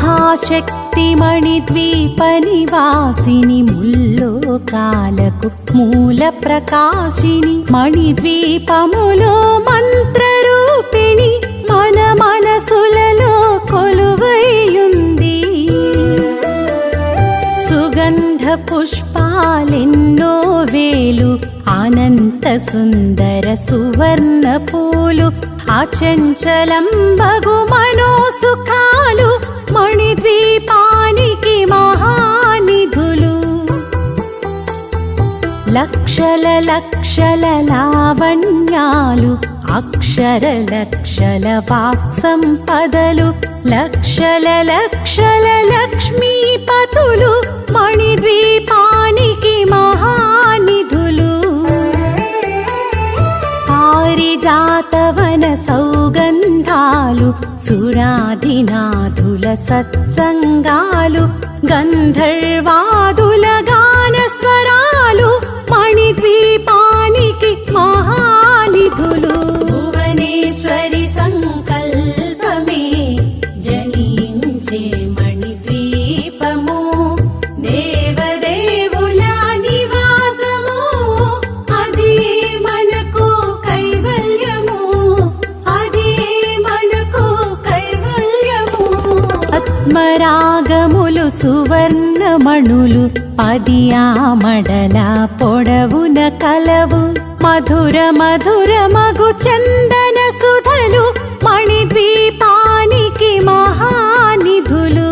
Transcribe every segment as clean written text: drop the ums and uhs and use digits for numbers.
మహాశక్తి మణిద్వీప నివాసిని ముల్లోకాలకు మూల ప్రకాశిని మణిద్వీపములో మంత్రరూపిణి మన మనసులలో కొలువైయుంది. సుగంధ పుష్పాలెన్నో వేలు అనంత సుందర సువర్ణ పూలు అచంచలంబగు మనోసుఖాలు మణిద్వీపానికి మహానిధులు. లక్షల లక్షల లావణ్యాలు అక్షర లక్షల వాక్సంపదలు లక్షల లక్షల లక్ష్మీపతులు మణిద్వీపానికి మహానిధులు. పారిజాతవన సౌగంధాలు సురాధినాథుల సత్సంగాలు గంధర్వాదుల గాన స్వరాలు మణిద్వీపానికి మహానిధులు. భువనేశ్వరి సంకల్పమే జనించే మణిద్వీపము దేవదేవుల నివాసము అదే మనకు కైవల్యము అదే మనకు కైవల్యము. ఆత్మరాగములు సువర్ణమణులు పదియామడల పొడవున కలవు మధుర మధుర మగు చందన సుధలు మణిద్వీపానికి మహానిధులు.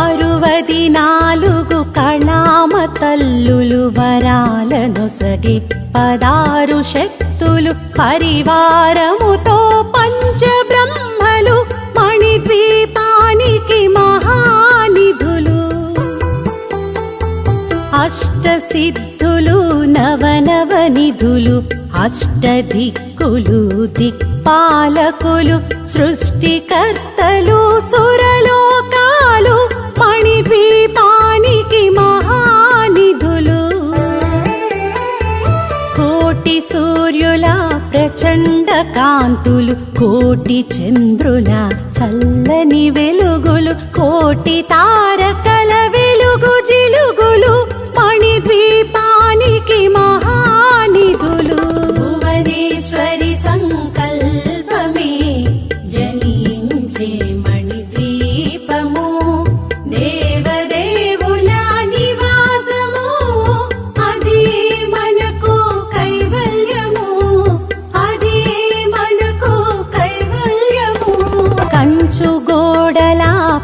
64 కళామ తల్లులు వరాలనొసగి 16 శక్తులు పరివారముతో పంచబ్రహ్మలు మణిద్వీపానికి మహానిధులు. అష్టసిద్ధులు నవనవనిధులు అష్టదిక్కులు దిక్పాలకులు సృష్టికర్తలు సురలోకాలు మణిద్వీపానికి మహానిధులు. కోటి సూర్యుల ప్రచండ కాంతులు కోటి చంద్రుల చల్లని వెలుగులు కోటి తారకల వెలుగు జిలుగులు మణిద్వీపానికి మహానిధులు. భువనేశ్వరి సంకల్పమే జనించే మణిద్వీపము దేవదేవుల నివాసము అదే మనకు కైవల్యము అదే మనకు కైవల్యము. కంచు గోడల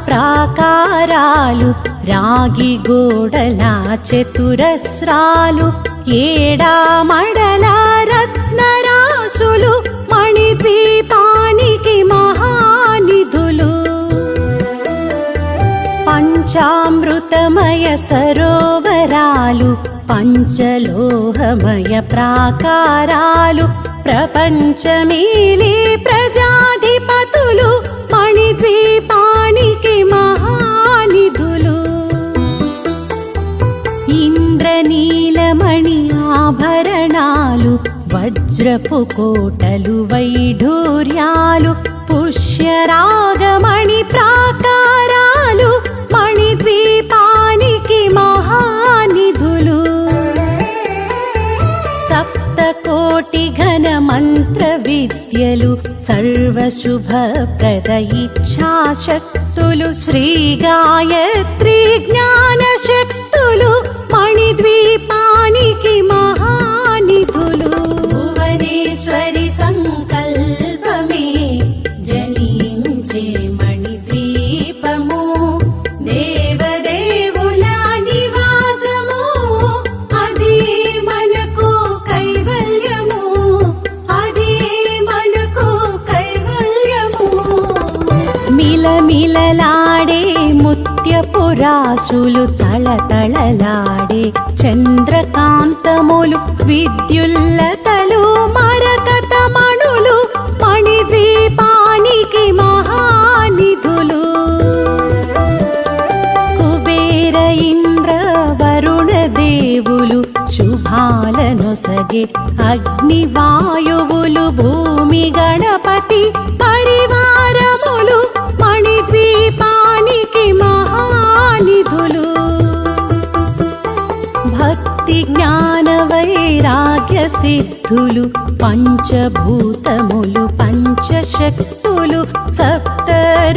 ప్రాకారాలు రాగి గోడల చతురస్రాలు ఏడామడల రత్నరాశులు మణిద్వీపానికి మహానిధులు. పంచామృతమయ సరోవరాలు పంచలోహమయ ప్రాకారాలు ప్రపంచమేలే ప్రజాధిపతులు మణిద్వీపానికి మహానిధులు. ఇంద్రనీలమణి ఆభరణాలు వజ్రపు కోటలు వైఢూర్యాలు పుష్యరాగమణి ప్రాకారాలు మణిద్వీపానికి మహానిధులు. సప్తకోటి ఘన మంత్ర విద్యలు సర్వశుభప్రద ఇచ్ఛాశక్తులు శ్రీ గాయత్రి జ్ఞాన శక్తులు మణిద్వీపానికి మహానిధులు. భువనేశ్వరి సంకల్పమే జనించే మణిద్వీపము దేవదేవుల నివాసము అదే మనకు కైవల్యము అదే మనకు కైవల్యము. మిలమిలలాడే ముత్యపు రాశులు తళతళలాడే చంద్రకాంతములు విద్యుల్లతలు మరకతమణులు మణిద్వీపానికి మహానిధులు. కుబేర ఇంద్ర వరుణ దేవులు శుభాలనొసగే అగ్నివాయువులు భూమి గణపతి పరివారములు మణి సిద్ధులు పంచభూతములు పంచశక్తులు సప్త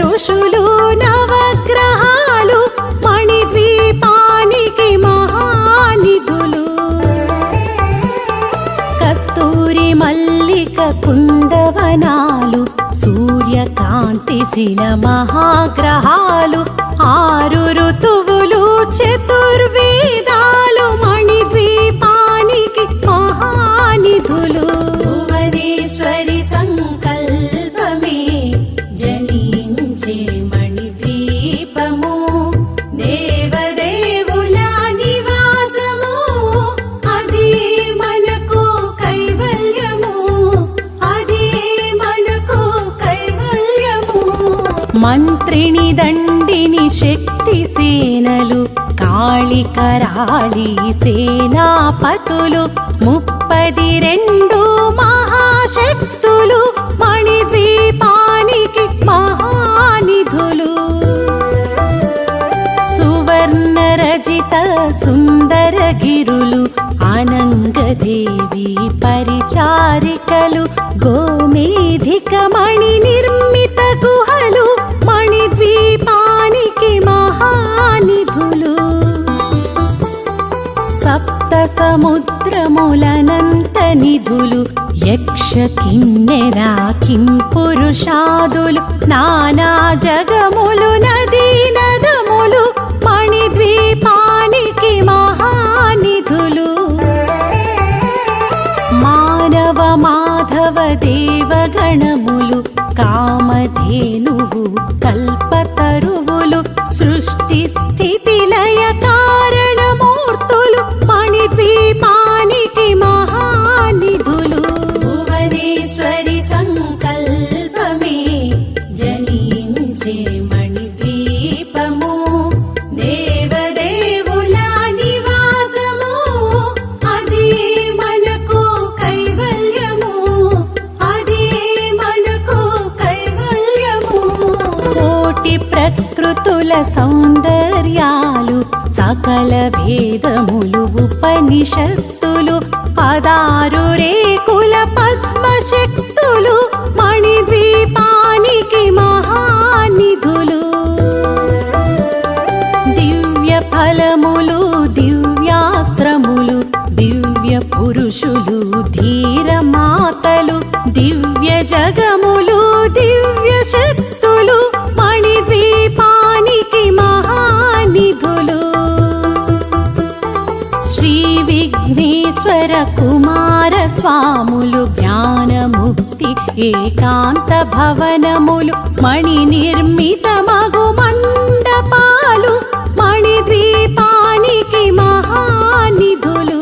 ఋషులు నవగ్రహాలు మణిద్వీపానికి మహానిధులు కస్తూరి మల్లిక కుందవనాలు సూర్యకాంతి శిల మహాగ్రహాలు ఆరు ఋతువులు చతుర్వేదాలు మణిద్వీపానికి మహానిధులు భువనేశ్వరి సంకల్పమే జనించే మణిద్వీపము దేవదేవుల నివాసము అదే మనకు కైవల్యము అదే మనకు కైవల్యము మంత్రిని దండిని శక్తి సేనలు కాళికరాళి సేనాపతులు 32 మహాశక్తులు మణిద్వీపానికి మహానిధులు సువర్ణ రజిత సుందర గిరులు అనంగదేవి పరిచారికలు గోమేధిక మణి నిర్మిత గుహలు మణిద్వీపానికి మహానిధులు సప్త సముద్రములనంత నిధులు యక్ష కిన్నెరా కింపురుషాదులు నానా జగములు నదీ నదములు మణిద్వీపానికి మహానిధులు మానవ మాధవ దేవగణములు కామధేనువు కల్పతరువులు సృష్టి స్థితి లయ కారణమూర్తులు మణిద్వీపానికి మహానిధులు భువనేశ్వరి సంకల్పమే జనించే మణిద్వీపము దేవదేవుల నివాసము అదే మనకు కైవల్యము అదే మనకు కైవల్యము కోటి ప్రకృతుల సౌందర్యాలు సకల వేదములు ఉపనిషత్తులు 16 రేకుల పద్మశక్తులు మణిద్వీపానికి మహానిధులు దివ్య ఫలములు దివ్యాస్త్రములు దివ్య పురుషులు ధీరమాతలు దివ్య జగములు దివ్య శక్తులు మణిద్వీపానికి మహానిధులు శ్రీ విఘ్నేశ్వర కుమార స్వాములు జ్ఞానముక్తి ఏకాంత భవనములు మణి నిర్మిత మగు మండపాలు మణిద్వీపానికి మహానిధులు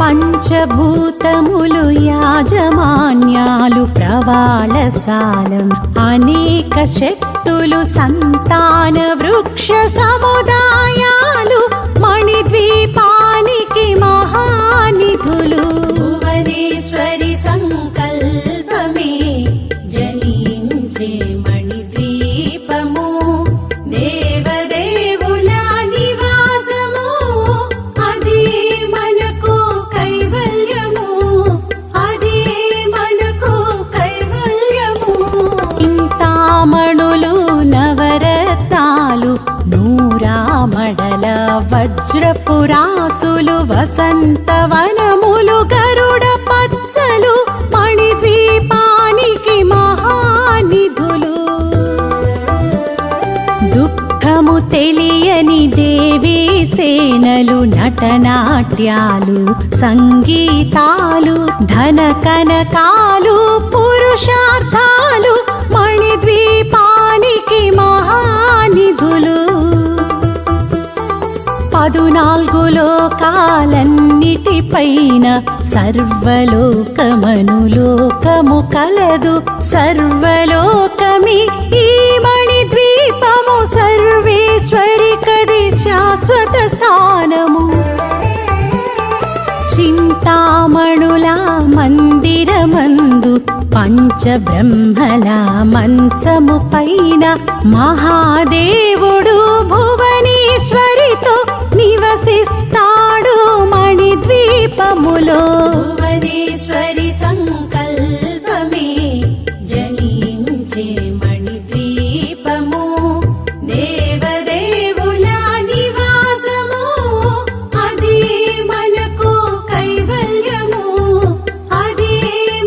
పంచభూతములు యాజమాన్యాలు ప్రవాళశాలం అనేక శక్తులు సంతాన వృక్ష సముదాయాలు మణిద్వీపానికి మహానిధులు భువనేశ్వరి సంకల్పమే జనించే మణిద్వీపము దేవదేవుల నివాసము అదే మనకు కైవల్యము అదే మనకు కైవల్యము ఇంతామణులు నవరత్నాలు నూరామడల వజ్రపురాసులు వసంతవనములు గరుడ పచ్చలు మణిద్వీపానికి మహానిధులు దుఃఖము తెలియని దేవీ సేనలు నటనాట్యాలు సంగీతాలు ధన కనకాలు పురుషార్థాలు మణిద్వీపానికి మహానిధులు 14 లోకాలన్నిటిపైన సర్వలోకమనులోకము కలదు సర్వలోకమి ఈ మణిద్వీపము సర్వేశ్వరి కది శాశ్వత స్థానము చింతామణుల మందిరమందు పంచబ్రహ్మల మంచము పైన మహాదేవుడు భువనేశ్వరితో నివసిస్తాడు మణి మణిద్వీపములో భువనేశ్వరి సంకల్పమే జనించే మణిద్వీపము దేవదేవుల నివాసము అదే మనకు కైవల్యము అదే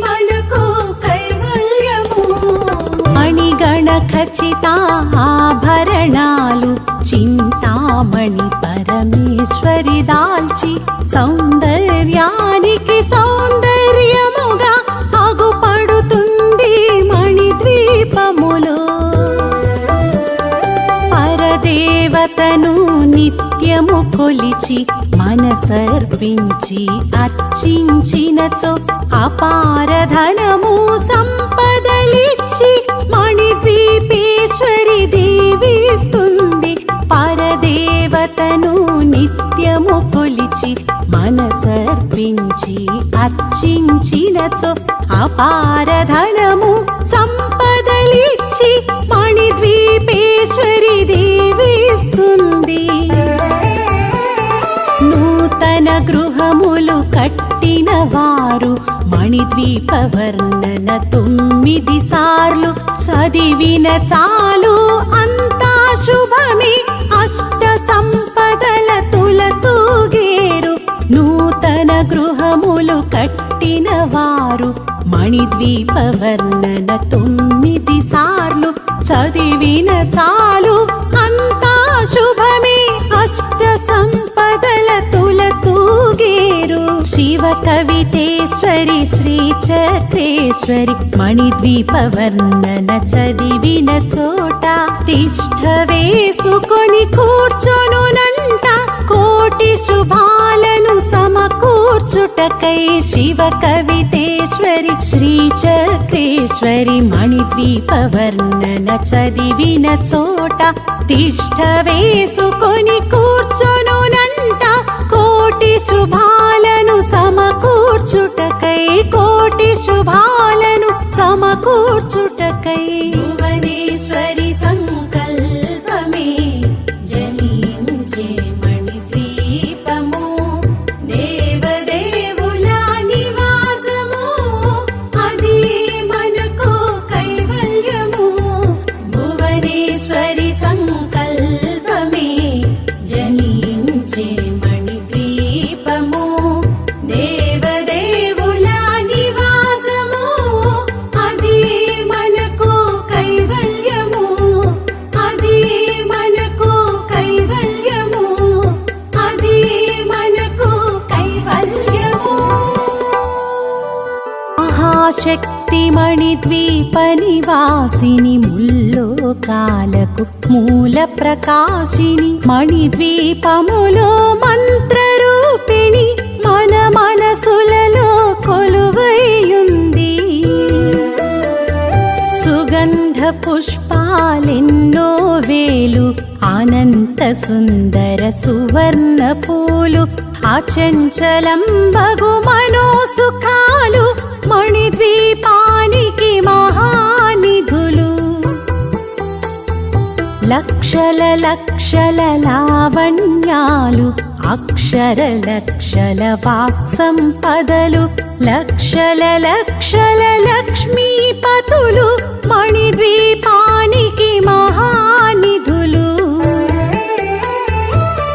మనకు కైవల్యము మణిగణ ఖచ్చిత ఆభరణాలు చింతామణి పరమేశ్వరి దాల్చి సౌందర్యానికి సౌందర్యముగా అగుపడుతుంది మణిద్వీపములో పరదేవతను నిత్యము కొలిచి మనసర్పించి అర్చించినచో అపారధనము సంపదలిచ్చి మణిద్వీపేశ్వరి దీవిస్తుంది పరదేవతను నిత్యము కొలిచి మనసర్పించి అర్చించినచో అపారధనము సంపదలిచ్చి మణిద్వీపేశ్వరి దీవిస్తుంది నూతన గృహములు కట్టిన వారు మణిద్వీప వర్ణన 9 సార్లు చదివిన చాలు అంతా శుభమే అష్ట సంపదల తులతూగేరు నూతన గృహములు కట్టిన వారు మణిద్వీప వర్ణన 9 సార్లు చదివిన చాలు అంతా శుభమే అష్ట సంపదల తులతూగేరు శివ కవితేశ్వరి శ్రీ చక్రేశ్వరి మణిద్వీప వర్ణన చదివిన చోట తిష్ఠ వేసుకొని కూర్చొనునంట కోటి శుభాలను సమకూర్చుటకై శివ కవితేశ్వరి శ్రీ చక్రేశ్వరి మణిద్వీప వర్ణన చదివిన చోట తిష్ఠ వేసుకొని కూర్చొనునంట కోటి శుభాలను సమకూర్చుటకై కోటి శుభాలను సమకూర్చుటకై భువనేశ్వరి సంకల్పమే జనించే మణిద్వీపము దేవదేవుల నివాసము అదే మనకు కైవల్యము భువనేశ్వరి సంకల్పమే జనించే మణిద్వీపము దేవదేవుల నివాసము అదే మనకు కైవల్యము అదే మనకు కైవల్యము అదే మనకు కైవల్యము మహాశక్తి మణిద్వీప నివాసిని ముల్లోకాలకు మూల ప్రకాశిని మణిద్వీపములో మంత్రరూపిణి మన మనసులలో కొలువైయుంది సుగంధ పుష్పాలెన్నో వేలు అనంత సుందర సువర్ణ పూలు అచంచలం బగు మనోసుఖాలు మణిద్వీపానికి మహానిధులు లక్షల లక్షల లావణ్యాలు అక్షర లక్షల వాక్సంపదలు లక్షల లక్షల లక్ష్మీపతులు మణిద్వీపానికి మహానిధులు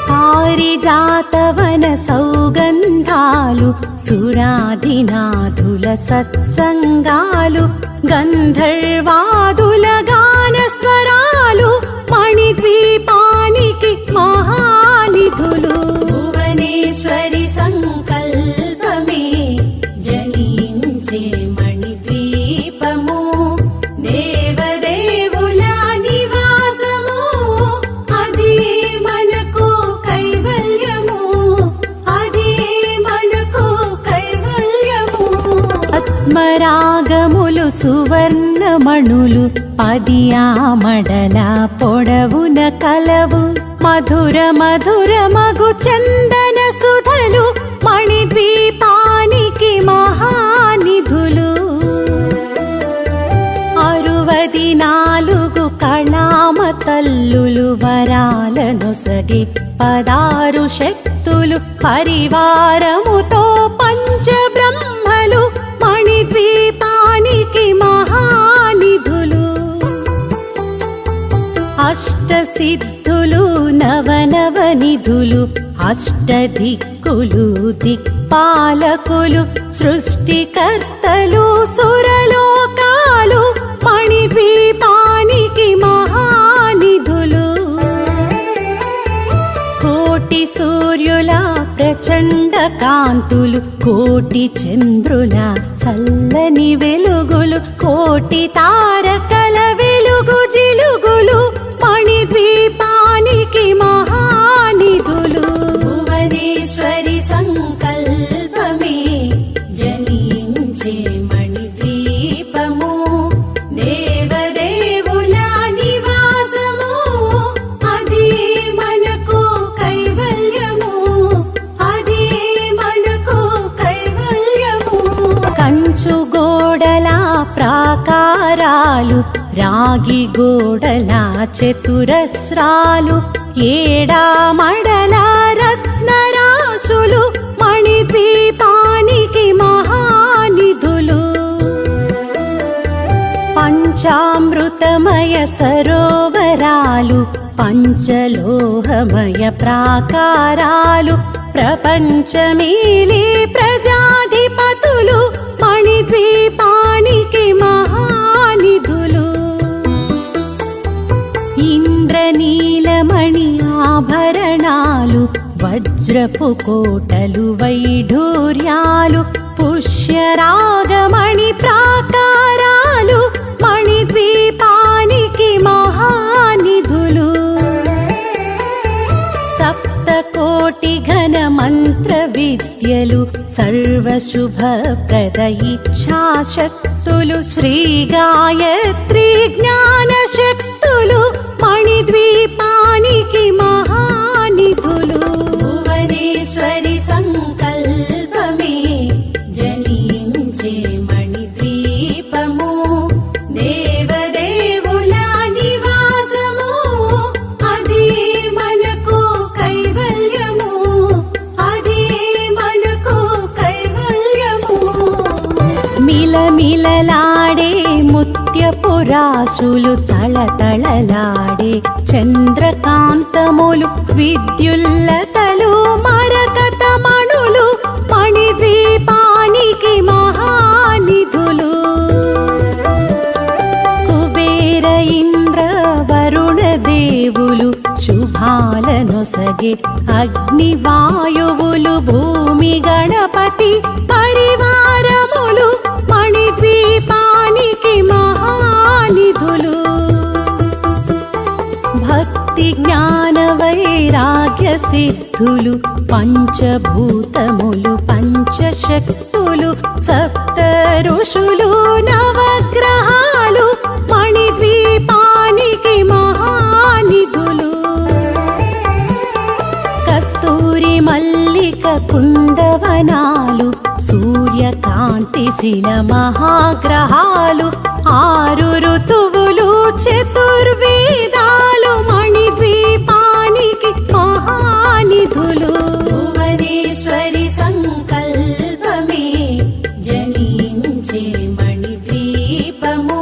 పారిజాతవన సౌగంధాలు సురాధినాథుల సత్సంగాలు గంధర్వాదుల గాన స్వరాలు మణిద్వీపానికి మహానిధులు భువనేశ్వరి సంకల్పమే జనించే మణిద్వీపము దేవదేవుల నివాసము అదే మనకు కైవల్యము అదే మనకు కైవల్యము పద్మరాగములు సువర్ణమణులు 10 ఆమడల పొడవున కలవు మధుర మధుర మగు చందన సుధలు మణిద్వీపానికి మహానిధులు 64 కళామత తల్లులు వరాలనొసగి 16 శక్తులు పరివారముతో పంచబ్రహ్మలు మణిద్వీపానికి మహానిధులు అష్టసిద్ధులు నవనవనిధులు అష్టదిక్కులు దిక్పాలకులు సృష్టికర్తలు సురలోకాలు మణిద్వీపానికి మహానిధులు కోటి సూర్యుల ప్రచండ కాంతులు కోటి చంద్రుల చల్లని వెలుగులు కోటి తారకల వెలుగు జిలుగులు మణిద్వీపానికి మహానిధులు భువనేశ్వరి సంకల్పమే జనించే మణిద్వీపము దేవదేవుల నివాసము అదే మనకు కైవల్యము అదే మనకు కైవల్యము కంచు గోడల ప్రాకారాలు రాగి గోడల చతురస్రాలు ఏడామడల రత్నరాశులు మణిద్వీపానికి మహానిధులు పంచామృతమయ సరోవరాలు పంచలోహమయ ప్రాకారాలు ప్రపంచమేలే ప్రజాధిపతులు మణిద్వీపానికి మహానిధులు ఇంద్రనీలమణి ఆభరణాలు వజ్రపు కోటలు వైఢూర్యాలు పుష్యరాగమణి ప్రాకారాలు మణిద్వీపానికి మహానిధులు సప్తకోటి ఘన మంత్ర విద్యలు సర్వశుభప్రద ఇచ్ఛాశక్తులు శ్రీ గాయత్రి జ్ఞాన శక్తులు మణిద్వీపానికి మహానిధులు భువనేశ్వరి సంకల్పమే జనించే మణిద్వీపము దేవదేవుల నివాసము అదే మనకు కైవల్యము అదే మనకు కైవల్యము మిలమిలలాడే ముత్యపు రాసులు తళతళలాడే చంద్రకాంతములు విద్యుల్లతలు మరకతమణులు మణిద్వీపానికి మహానిధులు కుబేర ఇంద్ర వరుణ దేవులు శుభాలనొసగే అగ్నివాయువులు భూమి గణపతి పరివారములు మణిద్వీపానికి మహానిధులు భక్తి జ్ఞాన వైరాగ్య సిద్ధులు పంచభూతములు పంచశక్తులు సప్త ఋషులు నవగ్రహాలు మణిద్వీపానికి మహానిధులు కస్తూరి మల్లిక కుందవనాలు సూర్యకాంతి శిల మహాగ్రహాలు 6 ఋతువులు చతుర్వేదాలు మణిద్వీపానికి మహానిధులు భువనేశ్వరి సంకల్పమే జనించే మణిద్వీపము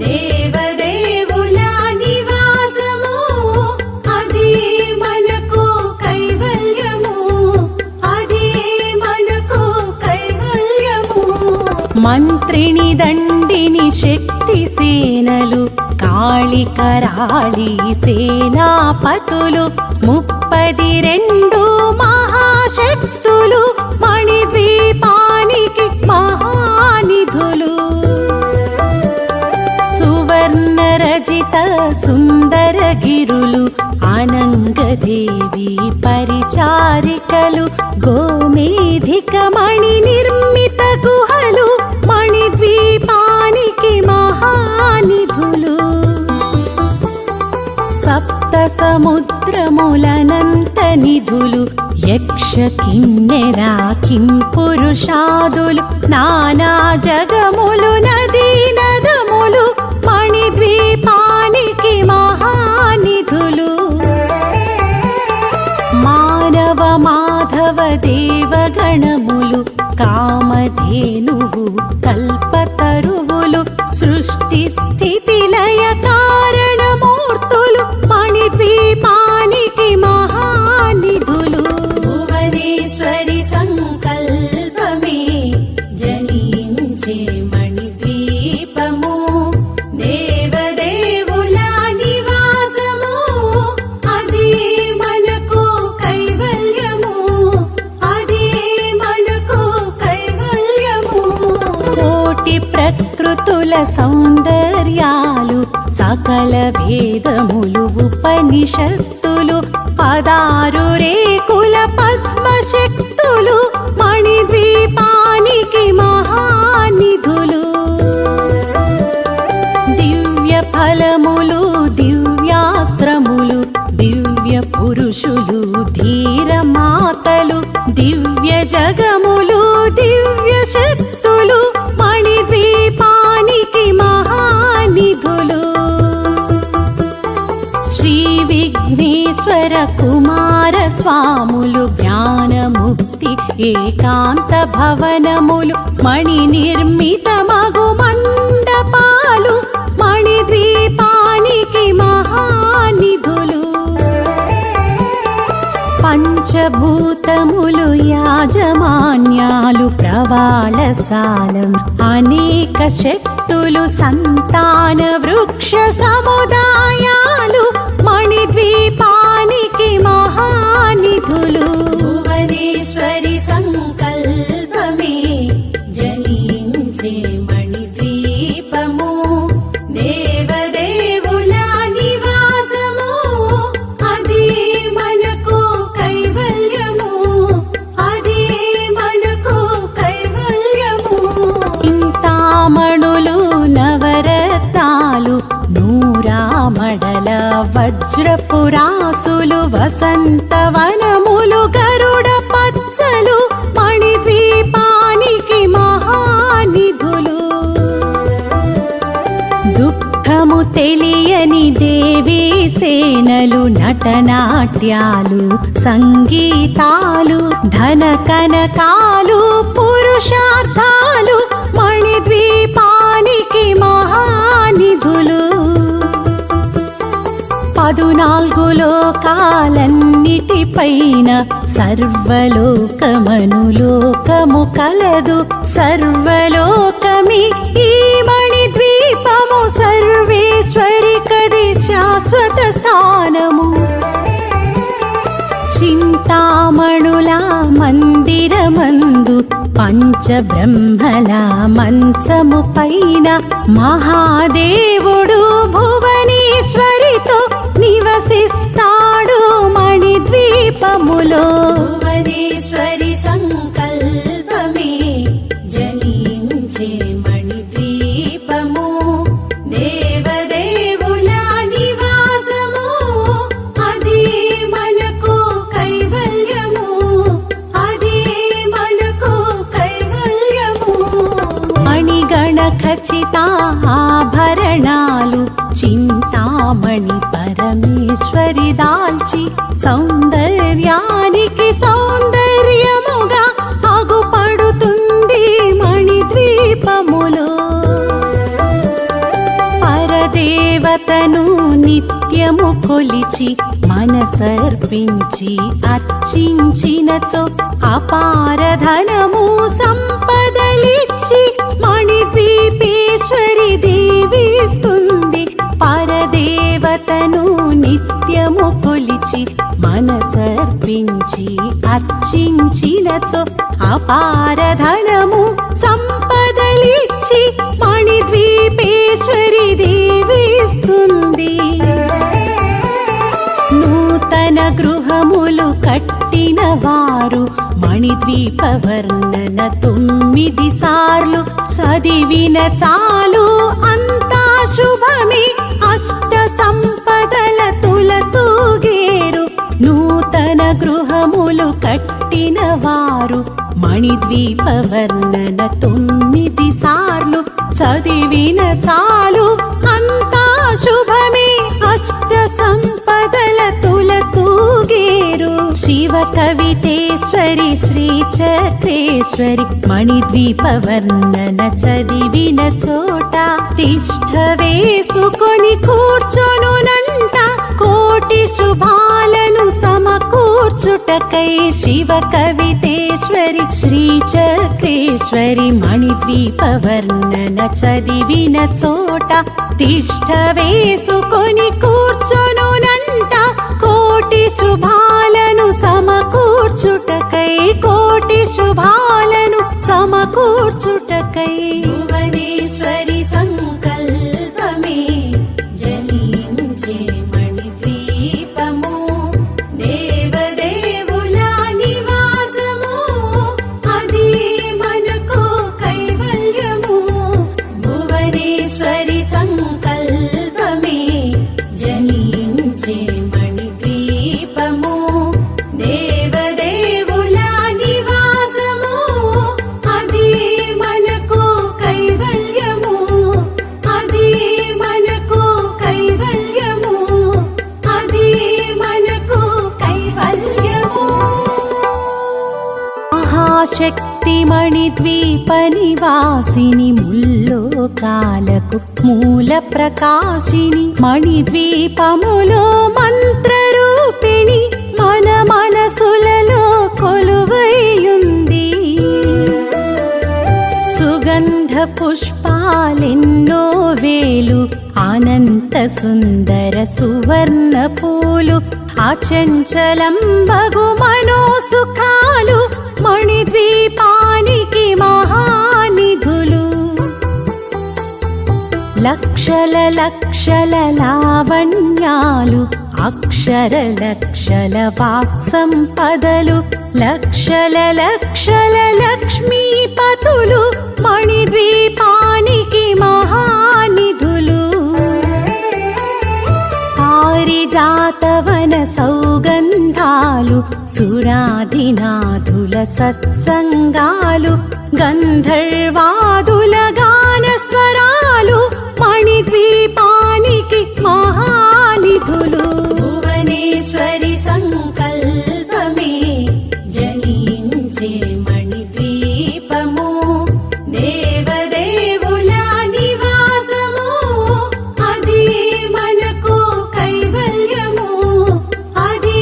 దేవదేవుల నివాసము అదే మనకు కైవల్యము అదే మనకు కైవల్యము మంత్రిని దండిని శక్తి సేనలు కాళికరాళి సేనాపతులు 32 మహాశక్తులు మణిద్వీపానికి మహానిధులు సువర్ణ రజిత సుందర గిరులు అనంగదేవి పరిచారికలు గోమేధిక మణి నిర్మిత గుహలు మణిద్వీపానికి మహానిధులు సప్త సముద్రములనంత నిధులు యక్ష కిన్నెర కింపురుషాదులు నానా జగములు నదీ నదములు మణిద్వీపానికి మహా దేవగణములు కామధేనువు కల్పతరువులు సృష్టి స్థితి లయ కారణమూర్తులు మణిద్వీపానికి మహానిధులు భువనేశ్వరి సంకల్పమే జనించే మణిద్వీపము దేవదేవుల నివాసము అదే మనకు కైవల్యము అదే మనకు కైవల్యము కోటి ప్రకృతుల సౌందర్యాలు సకల వేదములు ఉపనిషత్తులు 16 రేకుల పద్మశక్తులు మణిద్వీపానికి మహానిధులు దివ్య ఫలములు దివ్యాస్త్రములు దివ్య పురుషులు ధీరమాతలు దివ్య జగములు దివ్య శక్తులు మణిద్వీపానికి మహానిధులు శ్రీ విఘ్నేశ్వర కుమార స్వాములు జ్ఞానముక్తి ఏకాంత భవనములు మణి నిర్మిత మగు మండపాలు మణిద్వీపానికి మహానిధులు పంచభూతములు యాజమాన్యాలు ప్రవాళశాలం అనేక శక్తులు సంతాన వృక్ష సముదాయాలు మణిద్వీపానికి మహానిధులు భువనేశ్వరి సంకల్పమే జనించే మణిద్వీపము దేవదేవుల నివాసము అదే మనకు కైవల్యము అదే మనకు కైవల్యము ఇంతామణులు నవరత్నాలు నూరామడల వజ్రపురాసులు వసంతవనములు గరుడ పచ్చలు మణిద్వీపానికి మహానిధులు దుఃఖము తెలియని దేవీ సేనలు నటనాట్యాలు సంగీతాలు ధన కనకాలు పురుషార్థాలు మణిద్వీపానికి మహానిధులు 14 లోకాలన్నిటిపైన సర్వలోకమనులోకము కలదు సర్వలోకమి ఈ మణిద్వీపము సర్వేశ్వరి కది శాశ్వత స్థానము చింతామణుల మందిరమందు పంచబ్రహ్మల మంచము పైన మహాదేవుడు భువనేశ్వరితో నివసిస్తాడు మణిద్వీపములో భువనేశ్వరి సంకల్పమే జనించే మణిద్వీపము దేవదేవుల నివాసము అదే మనకు కైవల్యము అదే మనకు కైవల్యము మణిగణ ఖచ్చిత ఆభరణాలు చింతామణి పరమేశ్వరి దాల్చి సౌందర్యానికి సౌందర్యముగా అగుపడుతుంది మణిద్వీపములో పరదేవతను నిత్యము కొలిచి మనసర్పించి అర్చించినచో అపారధనము సంపదలిచ్చి మణిద్వీపేశ్వరి దీవిస్తుంది పరదేవతను నిత్యము కొలిచి మనసర్పించి అర్చించినచో అపారధనము సంపదలిచ్చి మణిద్వీపేశ్వరి దీవిస్తుంది నూతన గృహములు కట్టిన వారు మణిద్వీప వర్ణన 9 సార్లు చదివిన చాలు అంతా శుభమే అష్ట సంపదల తులతూగేరు నూతన గృహములు కట్టిన వారు మణిద్వీప వర్ణన 9 సార్లు చదివిన చాలు అంతా శుభమే అష్ట సంపదల తులతూగేరు శివ కవితేశ్వర మణిద్వీపమూలేశ్వరి శ్రీచక్రేశ్వరి మణిద్వీపవర్ణన చదివిన చోట తిష్ఠ వేసుకొని కూర్చొనునంట కోటి శుభాలను సమకూర్చుటకై శివ కవితేశ్వరి శ్రీచక్రేశ్వరి మణిద్వీపవర్ణన చదివిన చోట తిష్ఠ వేసుకొని కూర్చొనునంట కోటి శుభాలను సమకూర్చుటకై కోటి శుభాలను సమకూర్చుటకై భువనేశ్వరి సంకల్పమే జనించే మణిద్వీపము దేవదేవుల నివాసము అది మనకు కైవల్యము భువనేశ్వరి సంకల్పమే జనించే మణిద్వీపము దేవదేవుల నివాసము అది మనకు కైవల్యము అది మనకు కైవల్యము అది మనకు కైవల్యము మహాశక్తి మణిద్వీప నివాసిని ముల్లోకాలకు మూల ప్రకాశిని మణిద్వీపములో మంత్రరూపిణి మన మనసులలో కొలువైయుంది సుగంధ పుష్పాలెన్నో వేలు అనంత సుందర సువర్ణ పూలు అచంచలం బగు మనోసుఖాలు మణిద్వీపానికి మహానిధులు లక్షల లక్షల లావణ్యాలు అక్షర లక్షల వాక్సంపదలు లక్షల లక్షల లక్ష్మీపతులు మణిద్వీపానికి మహానిధులు పారిజాతవన సౌగంధాలు సురాధినాథుల సత్సంగాలు గంధర్వాదుల గాన స్వరాలు మణిద్వీపానికి మహానిధులు భువనేశ్వరి సంకల్పమే జనించే మణిద్వీపము దేవదేవుల నివాసము అది మనకు కైవల్యము అది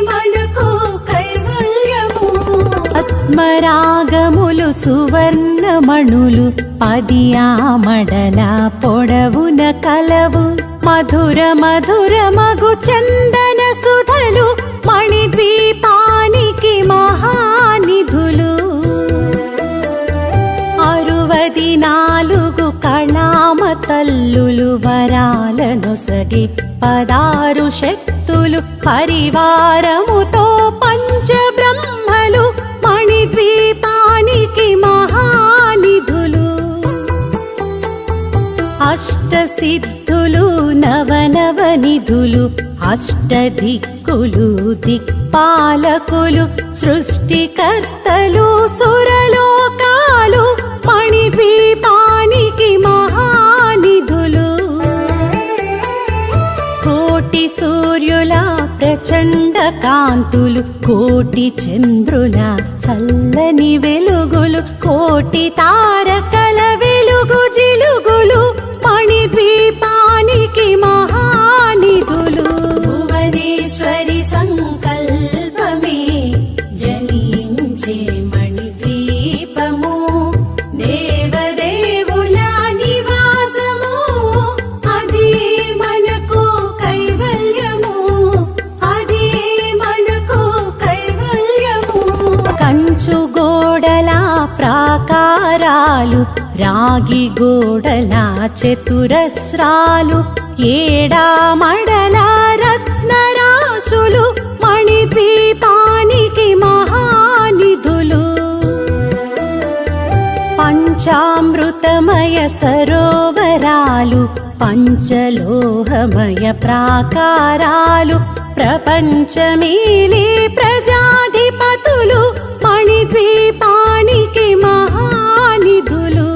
మనకు కైవల్యము పద్మరాగములు సువర్ణమణులు పదియామడల పొడవున కలవు మధుర మధుర మగు చందన సుధలు మణిద్వీపానికి మహానిధులు 64 కళామ తల్లులు వరాలనొసగి 16 శక్తులు పరివారముతో పంచబ్రహ్మలు మణిద్వీపానికి మహానిధులు అష్టసిద్ధులు నవనవనిధులు అష్టదిక్కులు దిక్పాలకులు సృష్టికర్తలు సురలోకాలు మణిద్వీపానికి మహానిధులు కోటి సూర్యుల ప్రచండ కాంతులు కోటి చంద్రుల చల్లని వెలుగులు కోటి తారకల వెలుగు జిలుగులు మణిద్వీపానికి మహానిధులు భువనేశ్వరి సంకల్పమే జనించే మణిద్వీపము దేవదేవుల నివాసము అది మనకు కైవల్యము అది మనకు కైవల్యము కంచు గోడల ప్రాకారాలు రాగి గోడల చతురస్రాలు ఏడామడల రత్నరాశులు మణిద్వీపానికి మహానిధులు పంచామృతమయ సరోవరాలు పంచలోహమయ ప్రాకారాలు ప్రపంచమేలే ప్రజాధిపతులు మణిద్వీపానికి మహానిధులు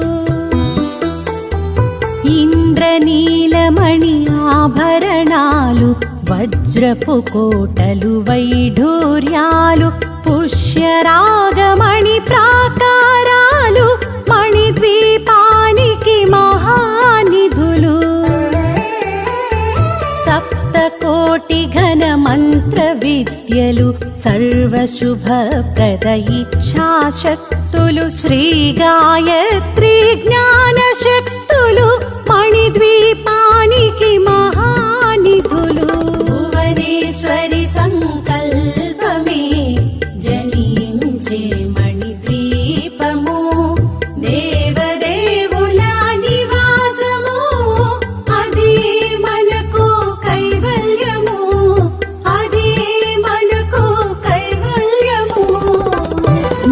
ఇంద్రనీలమణి ఆభరణాలు వజ్రపు కోటలు వైఢూర్యాలు పుష్యరాగమణి ప్రాకారాలు మణిద్వీపానికి మహానిధులు సప్తకోటి ఘన మంత్ర విద్యలు సర్వశుభప్రద ఇచ్ఛాశక్తులు శ్రీ గాయత్రి జ్ఞాన శక్తులు మణిద్వీపానికి మహానిధులు భువనేశ్వరి సంకల్పమే జనించే మణిద్వీపము దేవదేవుల నివాసము అదే మనకు కైవల్యము అదే మనకు కైవల్యము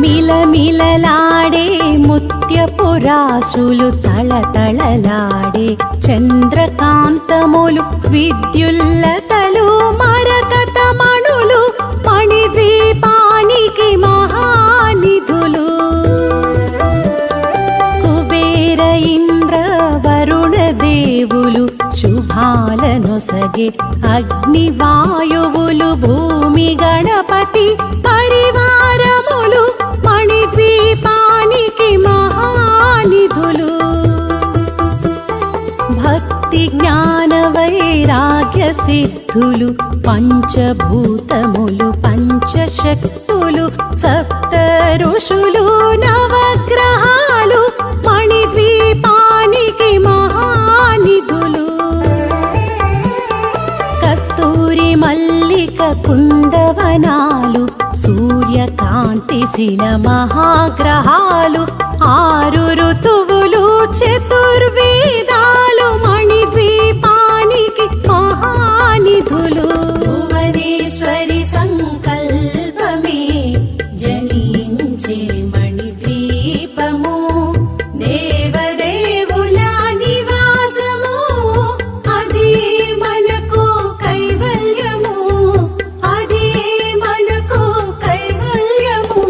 మిలమిలలాడే ముత్యపురాసులు తళతళలాడే చంద్రకాంతములు విద్యుల్లతలు మరకతమణులు మణిద్వీపానికి మహానిధులు కుబేర ఇంద్ర వరుణ దేవులు శుభాలనొసగే అగ్నివాయువులు భూమి గణపతి పరివారములు మణిద్వీపానికి మహానిధులు భక్తి జ్ఞాన వైరాగ్య సిద్ధులు పంచభూతములు పంచశక్తులు సప్త ఋషులు నవగ్రహాలు మణిద్వీపానికి మహానిధులు కస్తూరి మల్లిక కుందవనాలు సూర్యకాంతి శిల మహాగ్రహాలు 6 ఋతువులు చతుర్వేదాలు మణిద్వీపానికి మహానిధులు భువనేశ్వరి సంకల్పమే జనించే మణిద్వీపము దేవదేవుల నివాసము అదే మనకు కైవల్యము అదే మనకు కైవల్యము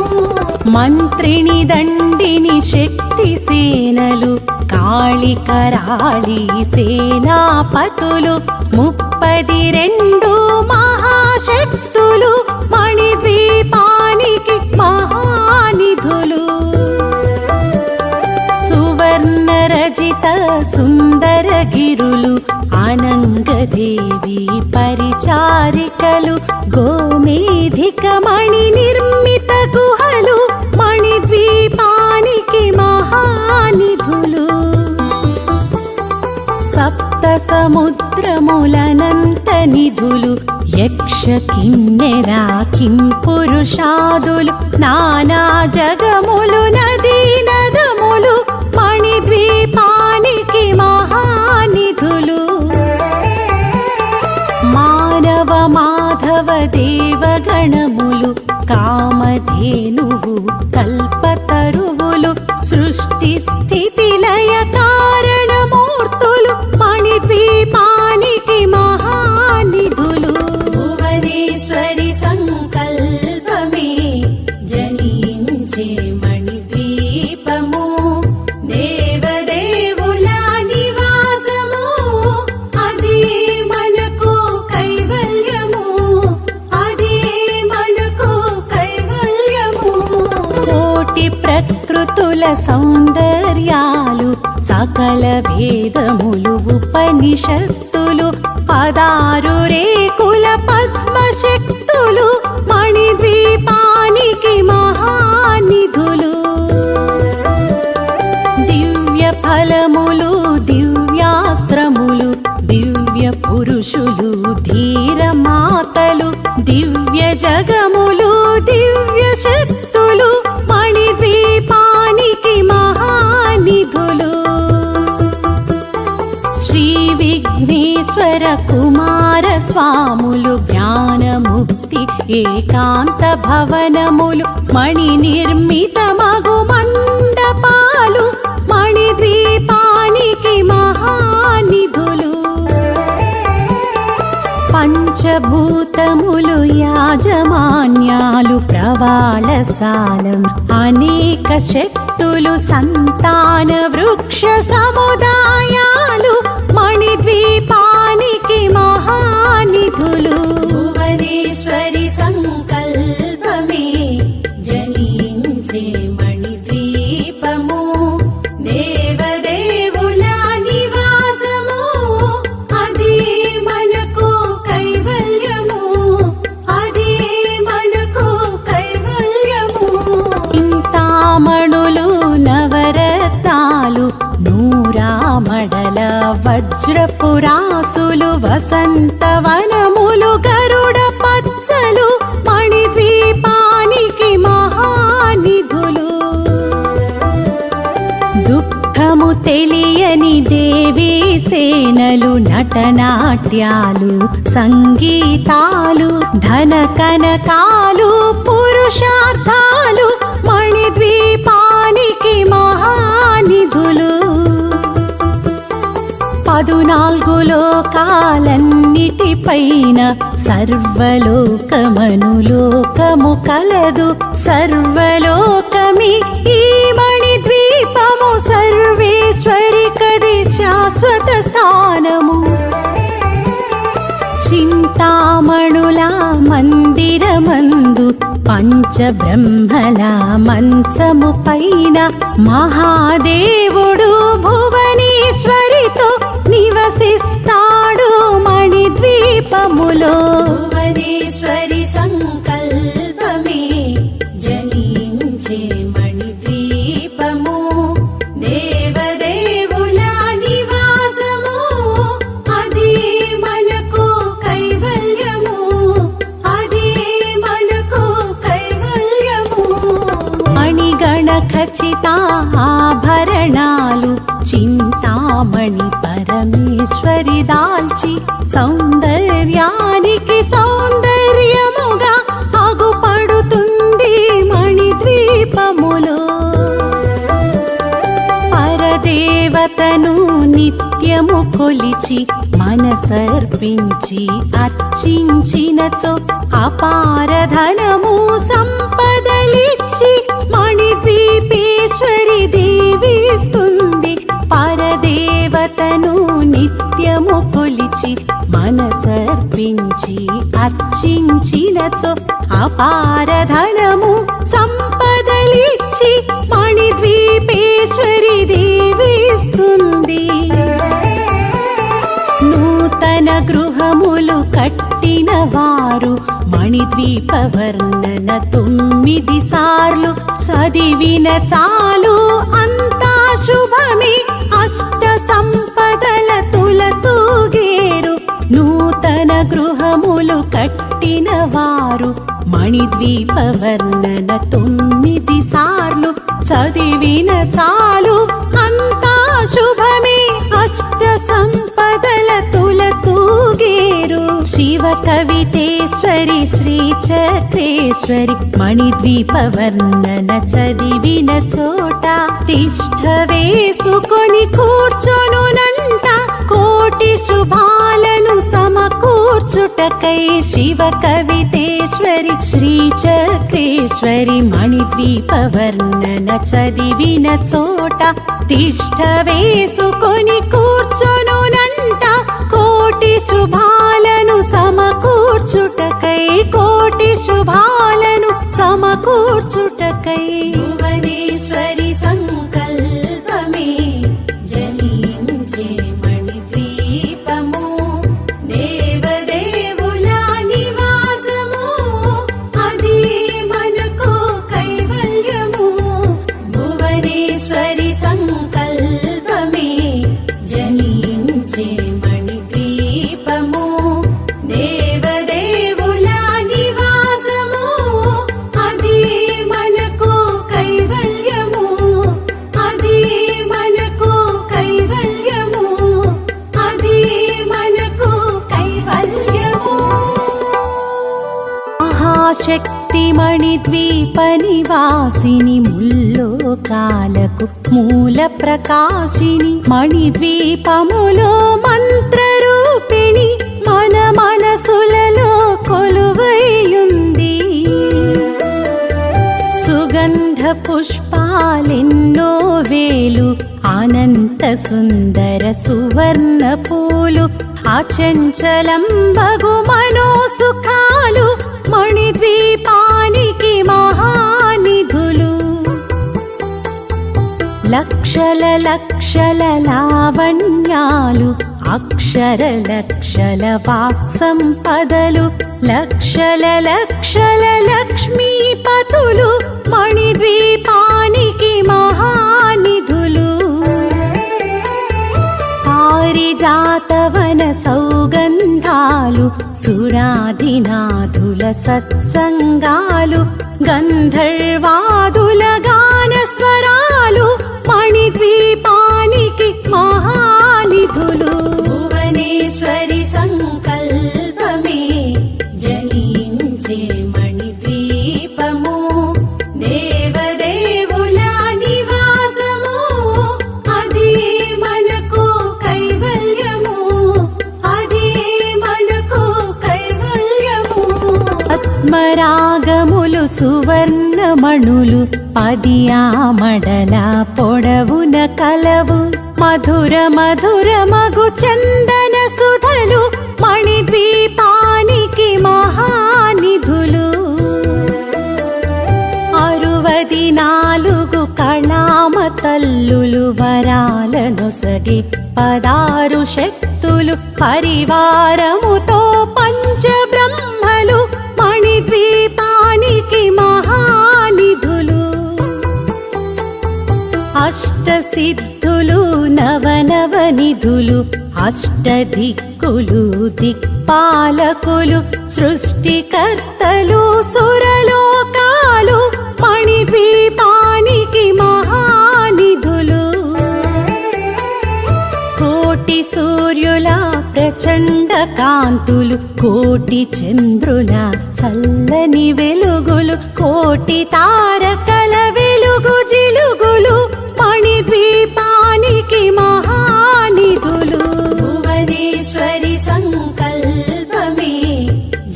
మంత్రిని దండిని శక్తి సేనలు కాళికరాళి సేనాపతులు 32 మహాశక్తులు మణిద్వీపానికి మహానిధులు సువర్ణ రజిత సుందర గిరులు అనంగదేవి పరిచారికలు గోమేధిక మణి నిర్మిత గుహలు మణిద్వీపానికి మహానిధులు సప్త సముద్రములనంత నిధులు యక్ష కిన్నెరా కింపురుషాదులు నానా జగములు నదీ నదములు మణిద్వీపానికి మహానిధులు మానవ మాధవ దేవగణములు కామధేనువు కల్పతరువులు సృష్టి స్థితి లయ కారణమూర్తులు మణిద్వీపానికి మహానిధులు భువనేశ్వరి సంకల్పమే జనించే మణిద్వీపము దేవదేవుల నివాసము అదే మనకు కైవల్యము అదే మనకు కైవల్యము కోటి ప్రకృతుల సౌందర్యాలు సకల భేదములు ఉపనిషత్తులు 16 రేకుల పద్మశక్తులు మణిద్వీపానికి మహానిధులు దివ్య ఫలములు దివ్యాస్త్రములు దివ్య పురుషులు ధీరమాతలు దివ్య జగములు దివ్య శక్తులు మణిద్వీపానికి మహానిధులు శ్రీ విఘ్నేశ్వర కుమార స్వాములు జ్ఞానముక్తి ఏకాంత భవనములు మణి నిర్మిత మగు మండపాలు మణిద్వీపానికి మహానిధులు పంచభూతములు యాజమాన్యాలు ప్రవాళసాలం అనేక శక్తులు సంతాన వృక్ష సముదాయాలు మణిద్వీపానికి మహానిధులు భువనేశ్వరి సంకల్పమే వసంతవనములు గరుడ పచ్చలు మణిద్వీపానికి మహానిధులు. దుఃఖము తెలియని దేవీ సేనలు నటనాట్యాలు సంగీతాలు ధన కనకాలు పురుషార్థాలు మణిద్వీపానికి మహానిధులు. 14 లోకాలన్నిటిపైన సర్వలోకమనులోకము కలదు. సర్వలోకమి ఈ మణిద్వీపము సర్వేశ్వరి కది శాశ్వత స్థానము. చింతామణుల మందిరమందు పంచబ్రహ్మల మంచము పైన మహాదేవుడు భువనేశ్వరితో నివసిస్తాడు మణిద్వీపములో. భువనేశ్వరి సంకల్పమే జనించే మణిద్వీపము. దేవదేవుల నివాసము అదే మనకు కైవల్యము. అదే మనకు కైవల్యము. మణిగణ ఖచ్చిత ఆభరణాలు చింతామణి పరమేశ్వరి దాల్చి సౌందర్యానికి సౌందర్యముగా అగుపడుతుంది మణిద్వీపములో. పరదేవతను నిత్యము కొలిచి మనసర్పించి అర్చించినచో అపార ధనము సంపదలిచ్చి మణిద్వీపేశ్వరి దీవిస్తుంది. పరదేవతను నిత్యము కొలిచి మనసర్పించి అర్చించినచో అపార ధనము సంపదలిచ్చి మణిద్వీపేశ్వరి దీవిస్తుంది. నూతన గృహములు కట్టిన వారు మణిద్వీప వర్ణన 9 సార్లు చదివిన చాలు అంతా శుభమే. అష్ట సంపదల తులతూగేరు. నూతన గృహములు కట్టిన వారు మణిద్వీప వర్ణన 9 సార్లు చదివిన చాలు అంతా శుభమే. అష్ట సంపదల తులతూగేరు. శివ కవితేశ్వరి శ్రీ చక్రేశ్వరి మణిద్వీప వర్ణన చదివిన చోట తిష్ఠ వేసుకొని కూర్చొనునంట కోటి శుభాలను సమకూర్చుటకై. శివ కవితేశ్వరి శ్రీ చక్రేశ్వరి మణిద్వీప వర్ణన చదివిన చోట తిష్ఠ వేసుకొని కూర్చొనునంట కోటి శుభాలను సమకూర్చుటకై. కోటి శుభాలను సమకూర్చుటకై. భువనేశ్వరి సంకల్పమే జనించే మణిద్వీపము. దేవదేవుల నివాసము అదే మనకు కైవల్యము. భువనేశ్వరి సంకల్పమే జనించే మణిద్వీపము. దేవదేవుల నివాసము అదే మనకు కైవల్యము. అదే మనకు కైవల్యము. అదే మనకు కైవల్యము. మహాశక్తి మణిద్వీప నివాసిని ముల్లోకాలకు మూల ప్రకాశిని. మణిద్వీపములో మంత్రరూపిణి మన మనసులలో కొలువైయుంది. సుగంధ పుష్పాలెన్నో వేలు అనంత సుందర సువర్ణ పూలు అచంచలంబగు మనోసుఖాలు మణిద్వీపానికి మహానిధులు. లక్షల లక్షల లావణ్యాలు అక్షర లక్షల వాక్సంపదలు లక్షల లక్షల లక్ష్మీపతులు మణిద్వీపానికి మహానిధులు. పారిజాత పారిజాతవన సౌగంధాలు సురాధినాథుల సత్సంగాలు గంధర్వాదుల గాన స్వరాలు మణిద్వీపానికి మహానిధులు భువనేశ్వరి సంకల్పమే జనించే మణిద్వీపము దేవదేవుల నివాసము అదే మనకు కైవల్యము అదే మనకు కైవల్యము పద్మరాగములు సువర్ణమణులు పదియామడల పొడవున కలవు మధుర మధుర మగు చందన సుధలు మణిద్వీపానికి మహానిధులు 64 కళామ తల్లులు వరాలనొసగి 16 శక్తులు పరివారముతో పంచబ్రహ్మలు మణిద్వీపానికి మహానిధులు అష్టసిద్ధులు నవనవనిధులు అష్టదిక్కులు దిక్పాలకులు సృష్టికర్తలు సురలోకాలు మణిద్వీపానికి మహానిధులు కోటి సూర్యుల ప్రచండ కాంతులు కోటి చంద్రుల చల్లని వెలుగులు కోటి తారకల వెలుగు జిలుగులు మణిద్వీపానికి మహానిధులు భువనేశ్వరి సంకల్పమే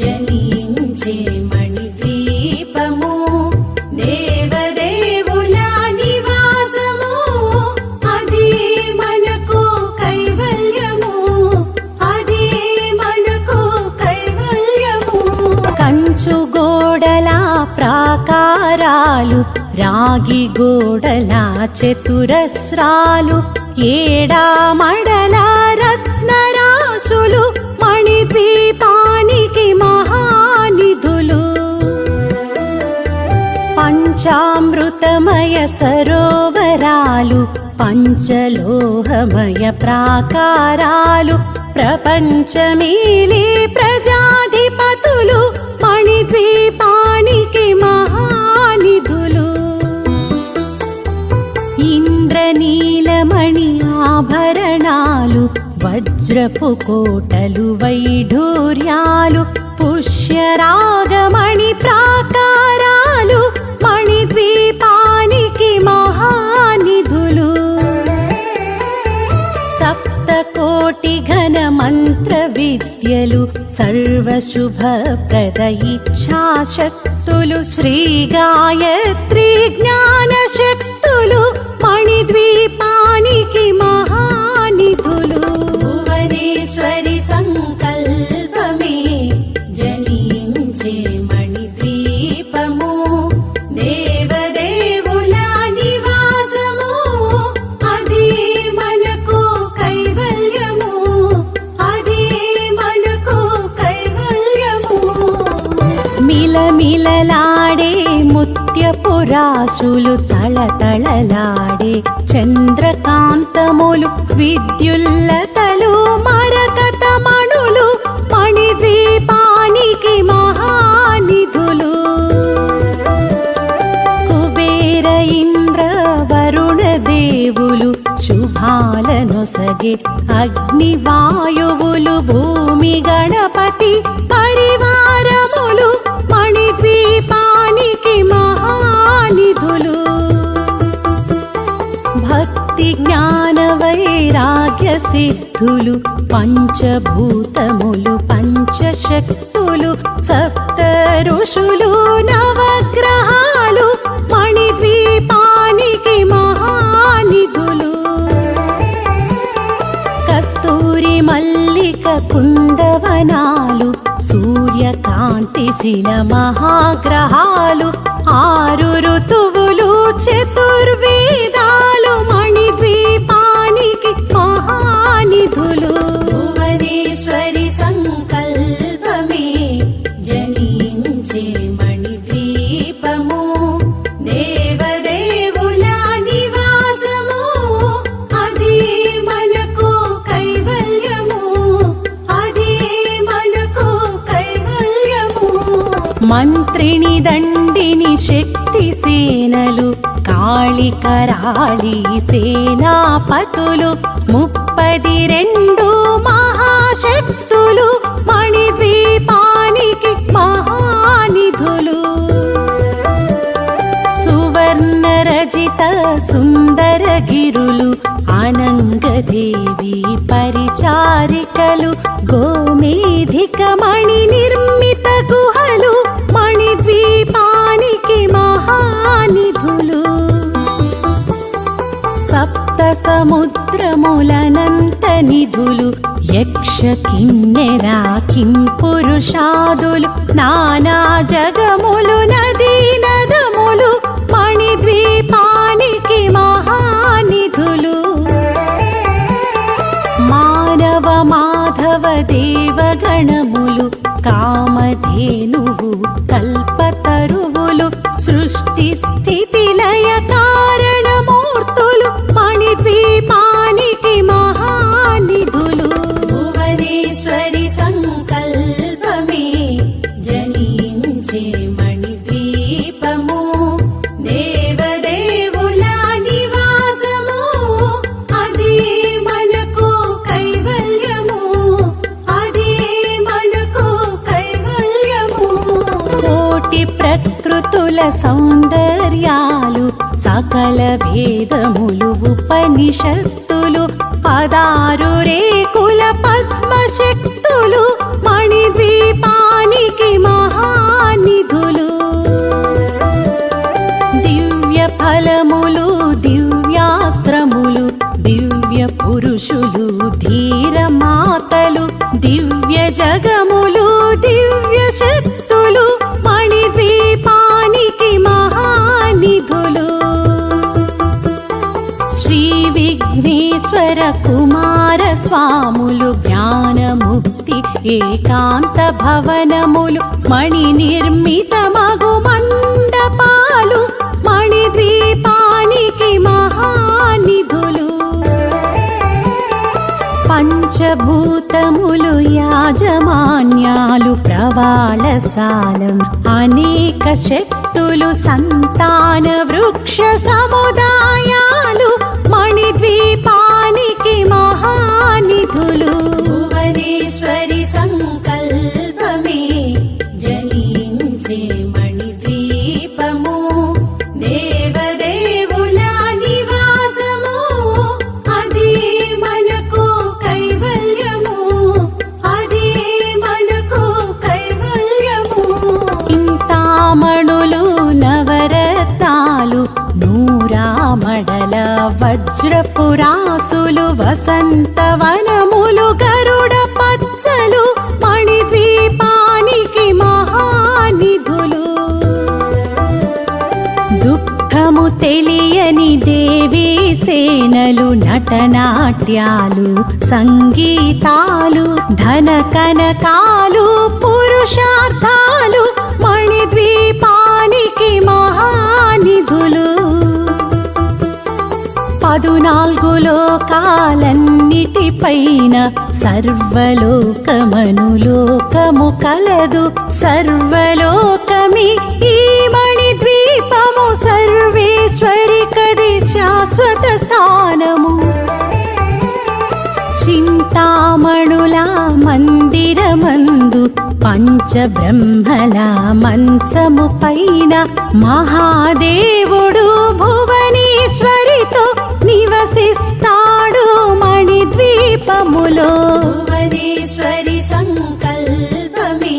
జనించే మణిద్వీపము దేవదేవుల నివాసము అదే మనకు కైవల్యము అదే మనకు కైవల్యము కంచు గోడల ప్రాకారాలు రాగి గోడల చతురస్రాలు ఏడామడల రత్నరాశులు మణిద్వీపానికి మహానిధులు పంచామృతమయ సరోవరాలు పంచలోహమయ ప్రాకారాలు ప్రపంచమేలే ప్రజాధిపతులు మణిద్వీపానికి మహానిధులు ఇంద్రనీలమణి ఆభరణాలు వజ్రపు కోటలు వైఢూర్యాలు పుష్యరాగమణి ప్రాకారాలు మణిద్వీపానికి మహానిధులు సప్తకోటి ఘన మంత్ర విద్యలు సర్వశుభప్రద ఇచ్ఛాశక్తులు శ్రీ గాయత్రి జ్ఞాన శక్తులు మణిద్వీపానికి మహానిధులు భువనేశ్వరి సంకల్పమే జనించే మణిద్వీపము దేవదేవుల నివాసము అదే మనకు కైవల్యము అదే మనకు కైవల్యము మిలమిలలాడే ముత్యపు రాశులు తళతళలాడే చంద్రకాంతములు విద్యుల్లతలు మరకతమణులు మణిద్వీపానికి మహానిధులు కుబేర ఇంద్ర వరుణ దేవులు శుభాలనొసగే అగ్నివాయువులు భూమి గణపతి పరివారములు మణిద్వీపానికి మహానిధులు భక్తి జ్ఞాన వైరాగ్య సిద్ధులు పంచభూతములు పంచశక్తులు సప్త ఋషులు నవగ్రహాలు మణిద్వీపానికి మహానిధులు కస్తూరి మల్లిక కుందవనాలు సూర్యకాంతి శిల మహాగ్రహాలు 6 ఋతువులు చతుర్వేదాలు మణిద్వీపానికి మహానిధులు భువనేశ్వరి సంకల్పమే జనించే మణిద్వీపము దేవదేవుల నివాసము అదే మనకు కైవల్యము మంత్రిని దండిని శక్తి సేనలు కాళికరాళి సేనాపతులు 32 మహాశక్తులు మణిద్వీపానికి మహానిధులు సువర్ణ రజిత సుందర గిరులు అనంగదేవి పరిచారికలు గోమేధిక మణి నిర్మిత గుహలు మణిద్వీపానికి మహానిధులు సప్త సముద్రములనంత నిధులు యక్ష కిన్నెరా కింపురుషాదులు నానా జగములు నదీ నదములు మణిద్వీపానికి మహానిధులు మానవ మాధవ దేవగణములు కామధేనువు కల్పతరువులు సృష్టి స్థితి లయ కారణమూర్తులు మణిద్వీపానికి మహానిధులు భువనేశ్వరి సంకల్పమే జనించే మణిద్వీపము దేవదేవుల నివాసము అదే మనకు కైవల్యము అదే మనకు కైవల్యము కోటి ప్రకృతుల సౌందర్యాలు సకల వేదములు ఉపనిషత్తులు 16 రేకుల పద్మశక్తులు మణిద్వీపానికి మహానిధులు దివ్య ఫలములు దివ్యాస్త్రములు దివ్య పురుషులు ధీరమాతలు దివ్య జగములు దివ్య శక్తులు మణిద్వీపానికి మహానిధులు శ్రీ విఘ్నేశ్వర కుమార స్వాములు జ్ఞానముక్తి ఏకాంత భవనములు మణి నిర్మిత మగు మండపాలు మణిద్వీపానికి మహానిధులు పంచభూతములు యాజమాన్యాలు ప్రవాళశాలం అనేక శక్తులు సంతాన వృక్ష సముదాయాలు మణిద్వీపానికి మహానిధులు భువనేశ్వరి సంకల్పమే జనించే మణిద్వీపము దేవదేవుల నివాసము అదే మనకు కైవల్యము అదే మనకు కైవల్యము ఇంతామణులు నవరత్నాలు నూరామడల వజ్రపురాసులు వసంతవనములు గరుడ పచ్చలు మణిద్వీపానికి మహానిధులు దుఃఖము తెలియని దేవీ సేనలు నటనాట్యాలు సంగీతాలు ధన కనకాలు పురుషార్థాలు మణిద్వీపానికి మహానిధులు 14 లోకాలన్నిటిపైన సర్వలోకమనులోకము కలదు సర్వలోకమి ఈ మణిద్వీపము సర్వేశ్వరి కది శాశ్వత స్థానము చింతామణుల మందిరమందు పంచబ్రహ్మల మంచము పైన మహాదేవుడు భువనేశ్వరితో నివసిస్తాడు మణిద్వీపములో భువనేశ్వరి సంకల్పమే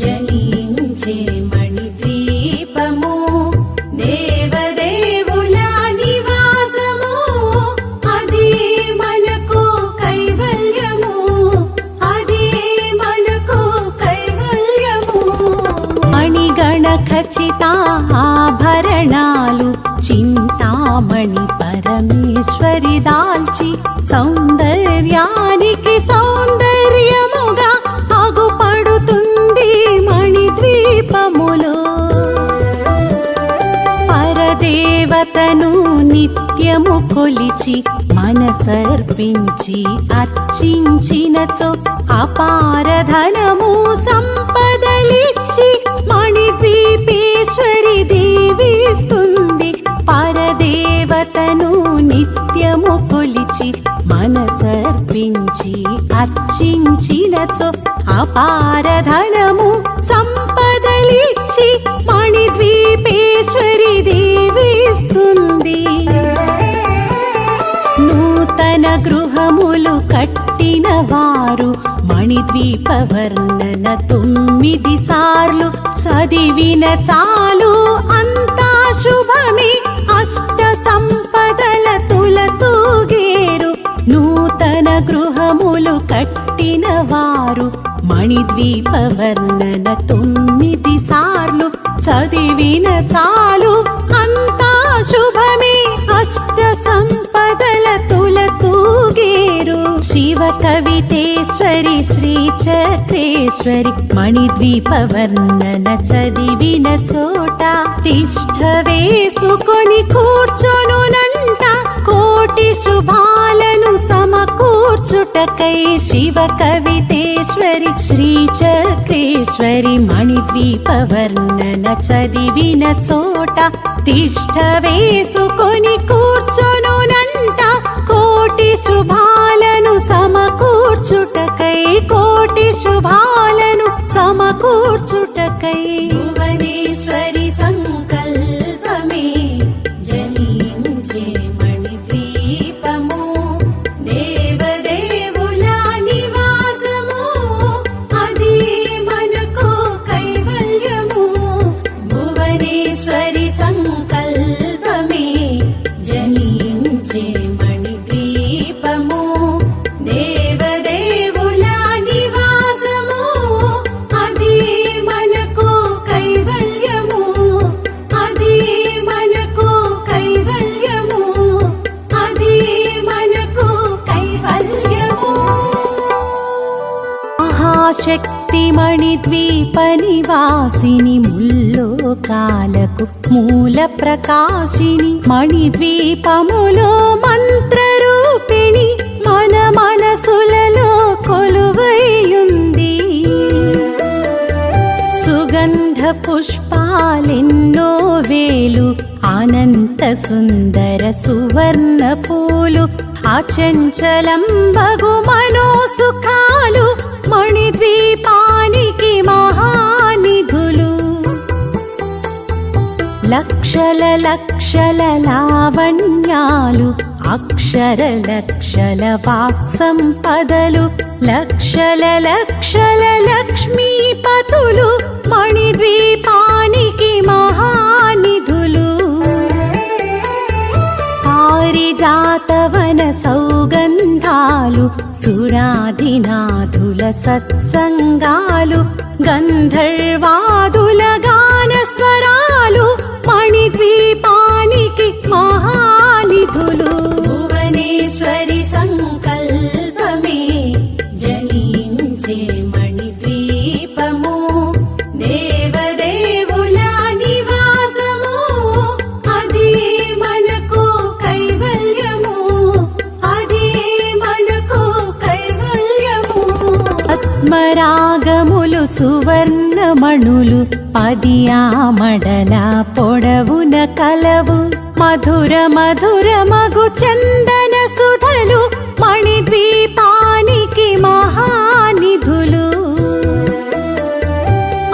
జనించే మణిద్వీపము దేవదేవుల నివాసము అదే మనకు కైవల్యము అదే మనకు కైవల్యము మణిగణ ఖచ్చిత ఆభరణాలు చింతామణి పరమేశ్వరి దాల్చి సౌందర్యానికి సౌందర్యముగా అగుపడుతుంది మణిద్వీపములో పరదేవతను నిత్యము కొలిచి మనసర్పించి అర్చించినచో అపార ధనము సంపదలు సంపదలిచ్చి మణిద్వీపేశ్వరి దీవిస్తుంది. పరదేవతను నిత్యము కొలిచి మనసర్పించి అర్చించినచో అపారధనము సంపదలిచ్చి మణిద్వీపేశ్వరి దీవిస్తుంది. నూతన గృహములు కట్టిన వారు మణిద్వీప వర్ణన 9 సార్లు చదివిన చాలు అంతా శుభమే. అష్ట సంపదల తులతూగేరు. నూతన గృహములు కట్టిన వారు మణిద్వీప వర్ణన 9 సార్లు చదివిన చాలు అంతా శుభమే. అష్ట సంపదల తులతూగేరు. శివ కవితేశ్వరి శ్రీ చక్రేశ్వరి మణిద్వీప వర్ణన చదివిన చోట తిష్ఠ వేసుకొని కూర్చొనునంట. కోటి శుభాలను సమకూర్చుటకై శివ కవితేశ్వరి శ్రీ చక్రేశ్వరి మణిద్వీప వర్ణన చదివిన చోట తిష్ఠ వేసుకొని కూర్చొనునంట. కోటి శుభాలను సమకూర్చుటకై కోటి శుభాలను సమకూర్చుటకై భువనేశ్వరి సంకల్పమే జనించే మణిద్వీపము. దేవదేవుల నివాసము అది మనకు కైవల్యము. భువనేశ్వరి సంకల్పమే జనించే మణిద్వీపము. దేవదేవుల నివాసము అది మనకు కైవల్యము. అది మనకు కైవల్యము. అది మనకు కైవల్యము. మహాశక్తి మణిద్వీప నివాసిని ముల్లోకాలకు మూల ప్రకాశిని. మణిద్వీపములో మంత్రరూపిణి మన మనసులలో కొలువైయుంది. సుగంధ పుష్పాలెన్నో వేలు అనంత సుందర సువర్ణ పూలు అచంచలంబగు మనోసుఖాలు మణిద్వీపానికి మహానిధులు. లక్షల లక్షల లావణ్యాలు అక్షర లక్షల వాక్సంపదలు లక్షల లక్షల లక్ష్మీపతులు మణిద్వీపానికి మహానిధులు. పారిజాతవన సౌగంధాలు సురాధినాథుల సత్సంగాలు గంధర్వాదుల గాన స్వరాలు మణిద్వీపానికి మహానిధులు. భువనేశ్వరి సంకల్పమే జనించే మణిద్వీపము. దేవదేవుల నివాసము అది మనకు కైవల్యము. అది మనకు కైవల్యము. పద్మరాగములు సువర్ణమణులు 10 ఆమడల పొడవున కలవు. మధుర మధుర మగు చందన సుధలు మణిద్వీపానికి మహానిధులు.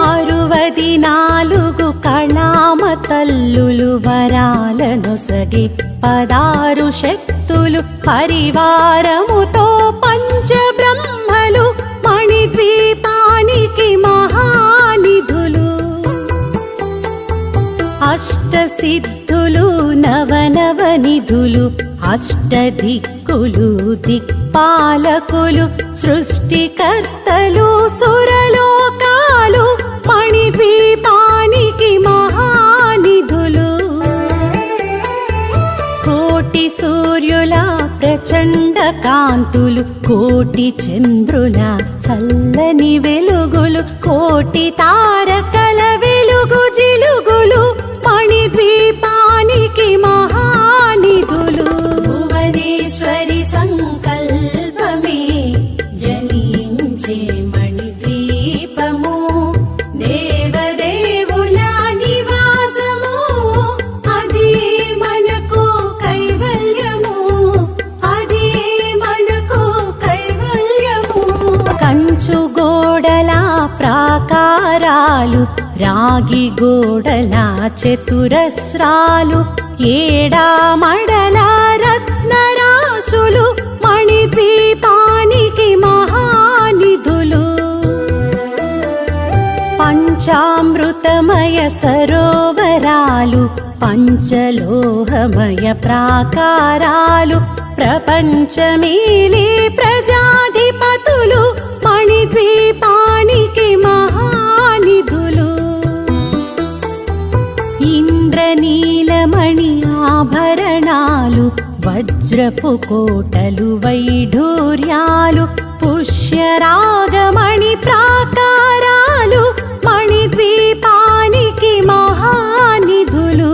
64 కళామ తల్లులు వరాలనొసగి 16 శక్తులు పరివారముతో పంచబ్రహ్మలు మణిద్వీపానికి మహానిధులు. అష్టసిద్ధులు నవనవనిధులు అష్టదిక్కులు దిక్పాలకులు సృష్టికర్తలు సురలోకాలు మణిద్వీపానికి మహానిధులు. కోటి సూర్యుల ప్రచండ కాంతులు కోటి చంద్రుల చల్లని వెలుగులు కోటి తారకల వెలుగు జిలుగులు మణిద్వీపానికి మహానిధులు. భువనేశ్వరి సంకల్పమే జనించే మణిద్వీపము. ప్రాకారాలు రాగి గోడల చతురస్రాలు ఏడామడల రత్నరాశులు మణిద్వీపానికి మహానిధులు పంచామృతమయ సరోవరాలు పంచలోహమయ ప్రాకారాలు ప్రపంచమేలే ప్రజాధిపతులు మణిద్వీపానికి మహానిధులు ఇంద్రనీలమణి ఆభరణాలు వజ్రపు కోటలు వైఢూర్యాలు పుష్యరాగమణి ప్రాకారాలు మణిద్వీపానికి మహానిధులు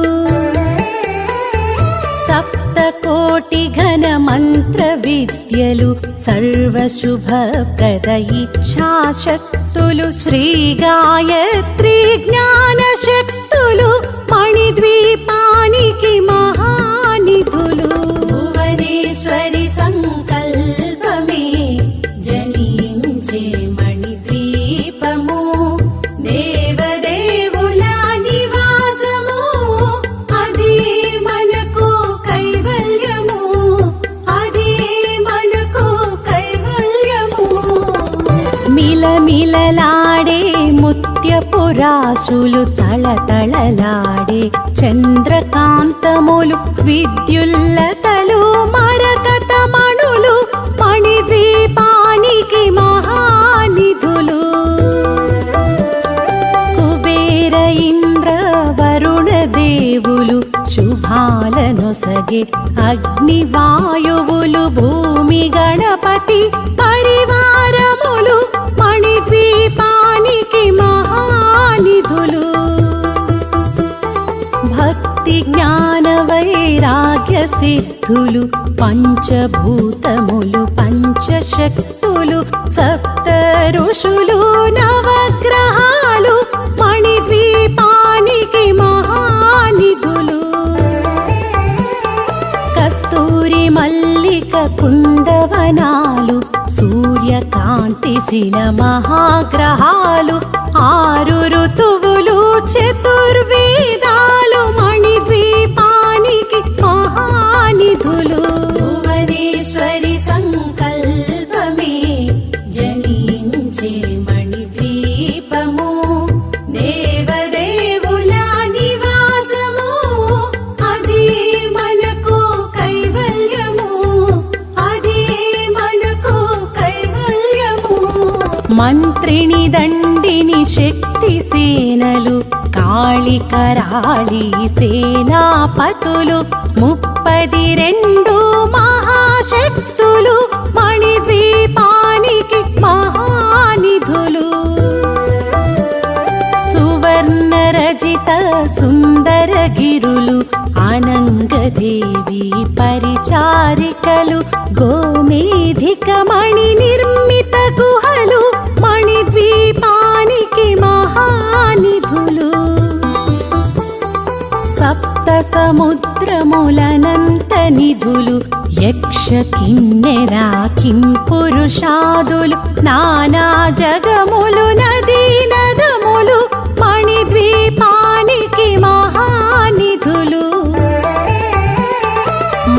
సప్తకోటి ఘన మంత్ర విద్యలు సర్వశుభప్రద ఇచ్ఛాశక్తులు శ్రీ గాయత్రి జ్ఞాన శక్తులు మణిద్వీపానికి మహానిధులు భువనేశ్వరి సంకల్పమే జనించే మణిద్వీపము దేవదేవుల నివాసము అదే మనకు కైవల్యము అదే మనకు కైవల్యము మిలమిలలాడే ముత్యపు రాసులు తళతళలాడే చంద్రకాంతములు విద్యుల్లతలు మరకతమణులు మణిద్వీపానికి మహానిధులు కుబేర ఇంద్ర వరుణ దేవులు శుభాలనొసగే అగ్నివాయువులు భూమి గణపతి పరివారములు మణిద్వీపానికి మహానిధులు భక్తి జ్ఞాన వైరాగ్య సిద్ధులు పంచభూతములు పంచశక్తులు సప్త ఋషులు నవగ్రహాలు మణిద్వీపానికి మహానిధులు కస్తూరి మల్లిక కుందవనాలు సూర్యకాంతి శిల మహాగ్రహాలు ఆరు ఋతువులు చతుర్వేదాలు మణిద్వీపానికి మహానిధులు భువనేశ్వరి సంకల్పమే జనించే మణిద్వీపము దేవదేవుల నివాసము అదే మనకు కైవల్యము అదే మనకు కైవల్యము మంత్రిని దండిని శక్తి సేనలు కాళికరాళి సేనాపతులు 32 మహాశక్తులు మణిద్వీపానికి మహానిధులు సువర్ణ రజిత సుందర గిరులు అనంగదేవి పరిచారికలు గోమేధిక మణి నిర్మిత గుహలు మణిద్వీపానికి మహానిధులు సప్త సముద్రములనంత నిధులు యక్ష కిన్నెరా కింపురుషాదులు నానా జగములు నదీ నదములు మణిద్వీపానికి మహానిధులు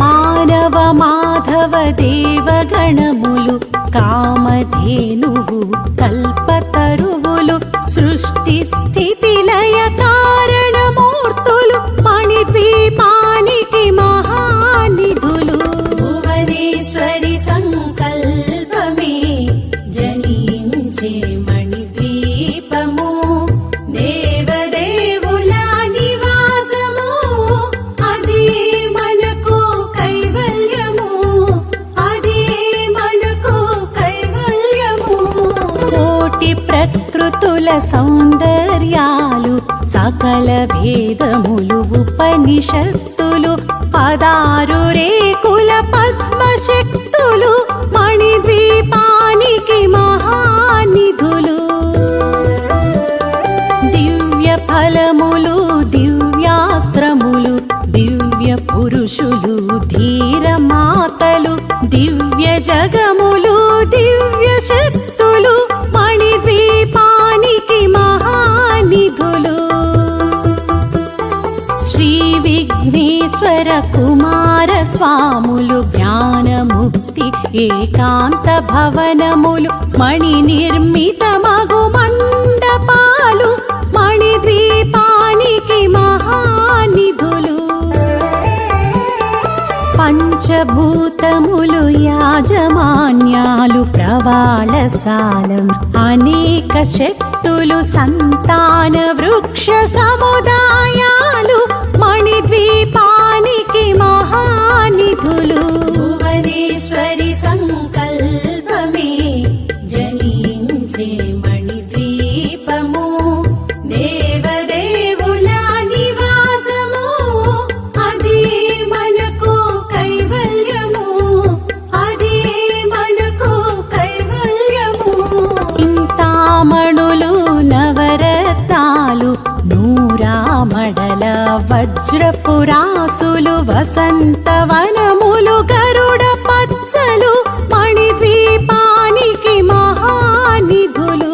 మానవ మాధవ దేవగణములు కామధేనువు కల్పతరువులు సృష్టి స్థితి లయ కారణమూర్తులు మణిద్వీపానికి మహానిధులు భువనేశ్వరి సంకల్పమే జనించే మణిద్వీపము దేవదేవుల నివాసము అదే మనకు కైవల్యము అదే మనకు కైవల్యము కోటి ప్రకృతుల సౌందర్యాలు సకల వేదములు ఉపనిషత్తులు 16 రేకుల పద్మశక్తులు మణిద్వీపానికి మహానిధులు దివ్య ఫలములు దివ్యాస్త్రములు దివ్య పురుషులు ధీరమాతలు దివ్య జగములు దివ్య శక్తులు మణిద్వీపానికి ఏకాంత భవనములు మణి నిర్మితమగు మండపాలు మణిద్వీపానికి మహానిధులు పంచభూతములు యాజమాన్యాలు ప్రవాళశాలం అనేక శక్తులు సంతాన వృక్ష సముదాయాలు మణిద్వీపానికి మహానిధులు భువనేశ్వరి సంకల్పమే జనించే మణిద్వీపము దేవదేవుల నివాసము అదే మనకు కైవల్యము అదే మనకు కైవల్యము ఇంతామణులు నవరత్నాలు నూరామడల వజ్రపురాసులు వసంతవనములు గరుడ పచ్చలు మణిద్వీపానికి మహానిధులు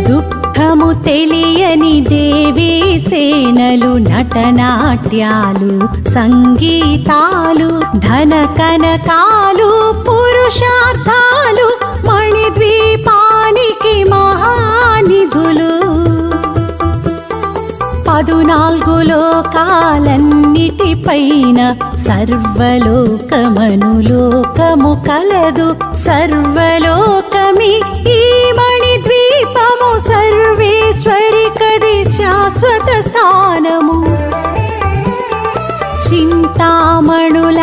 దుఃఖము తెలియని దేవీ సేనలు నటనాట్యాలు సంగీతాలు ధన కనకాలు పురుషార్థాలు మణిద్వీపానికి మహానిధులు 14 లోకాలన్నిటిపైన సర్వలోకమనులోకము కలదు సర్వలోకమి ఈ మణిద్వీపము సర్వేశ్వరి కది శాశ్వత స్థానము చింతామణుల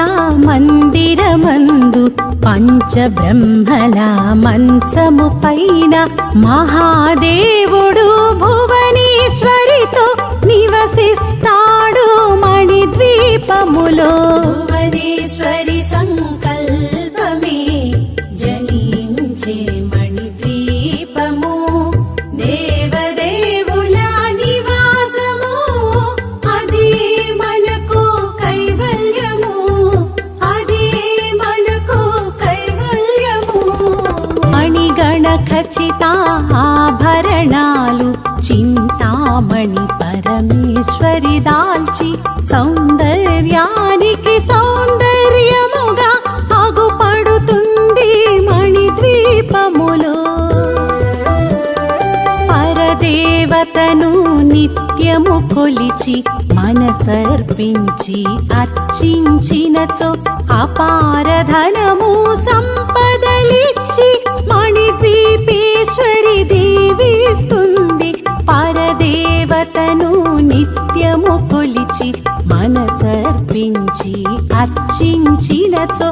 మందిరమందు పంచబ్రహ్మల మంచము పైన మహాదేవుడు భువనేశ్వరితో నివసిస్తాడు మణిద్వీపములో భువనేశ్వరి సంకల్పమే జనించే మణిద్వీపము దేవదేవుల నివాసము అదే మనకు కైవల్యము అదే మనకు కైవల్యము మణిగణ ఖచ్చిత ఆభరణాలు చింతామణి పరమేశ్వరి దాల్చి సౌందర్యానికి సౌందర్యముగా అగుపడుతుంది మణిద్వీపములో పరదేవతను నిత్యము కొలిచి మనసర్పించి అర్చించినచో అపారధనము సంపదలిచ్చి మణిద్వీపేశ్వరి దీవిస్తుంది పరదేవతను నిత్యము కొలిచి మనసర్పించి అర్చించినచో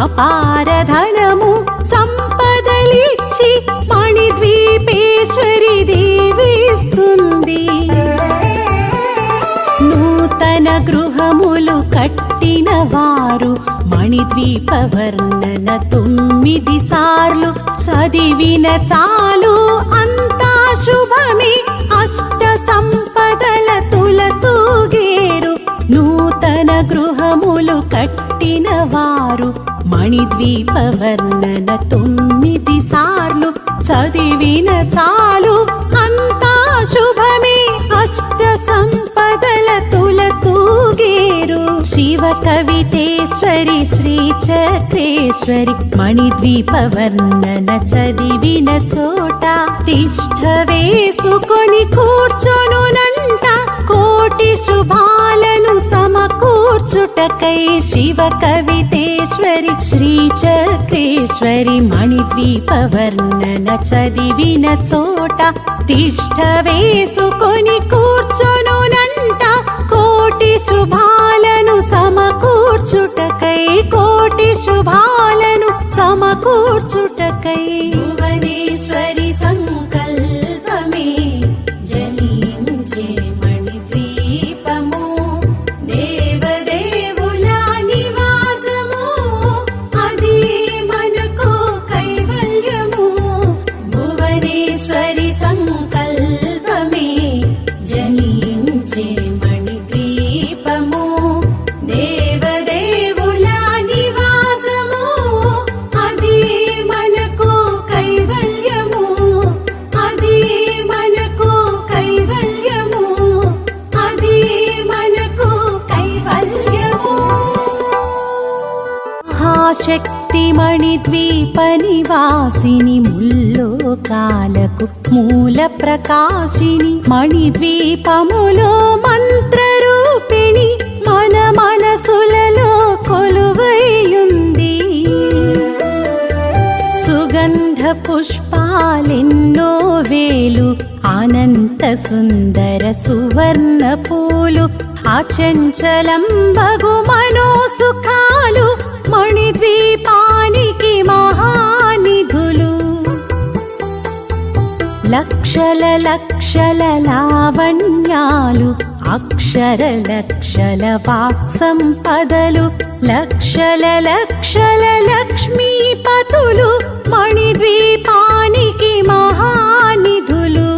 అపారధనము సంపదలిచ్చి మణిద్వీపేశ్వరి దీవిస్తుంది నూతన గృహములు కట్టిన వారు మణిద్వీప వర్ణన 9 సార్లు చదివిన చాలు అంతా శుభమే అష్ట సంపదల తులతూగేరు నూతన గృహములు కట్టిన వారు మణిద్వీప వర్ణన 9 సార్లు చదివిన చాలు అంతా శుభమే అష్ట సంపదల తులతూగేరు శివ కవితేశ్వరి శ్రీ చక్రేశ్వరి మణిద్వీప వర్ణన చదివిన చోట తిష్ఠ వేసుకొని కూర్చొనునంట కోటి శుభాలను సమకూర్చుటకై శివ కవితేశ్వరి శ్రీ చక్రేశ్వరి మణిద్వీప వర్ణన చదివిన చోట తిష్ఠ వేసుకొని కూర్చొనునంట కోటి శుభాలను సమకూర్చుటకై కోటి శుభాలను సమకూర్చుటకై భువనేశ్వరి సంకల్పమే జనించే మణిద్వీపము దేవదేవుల నివాసము అదే మనకు కైవల్యము భువనేశ్వరి సంకల్పమే జనించే మణిద్వీపము దేవదేవుల నివాసము అదే మనకు కైవల్యము ముక్తి మణిద్వీప నివాసిని ముల్లోకాలకు మూల ప్రకాశిని మణిద్వీపములో మంత్రరూపిణి మన మనసులలో కొలువైయుంది సుగంధ పుష్పాలెన్నో వేలు అనంత సుందర సువర్ణ పూలు అచంచలం బగు మనోసుఖాలు మణిద్వీపానికి మహానిధులు లక్షల లక్షల లావణ్యాలు అక్షర లక్షల వాక్సంపదలు లక్షల లక్షల లక్ష్మీపతులు మణిద్వీపానికి మహానిధులు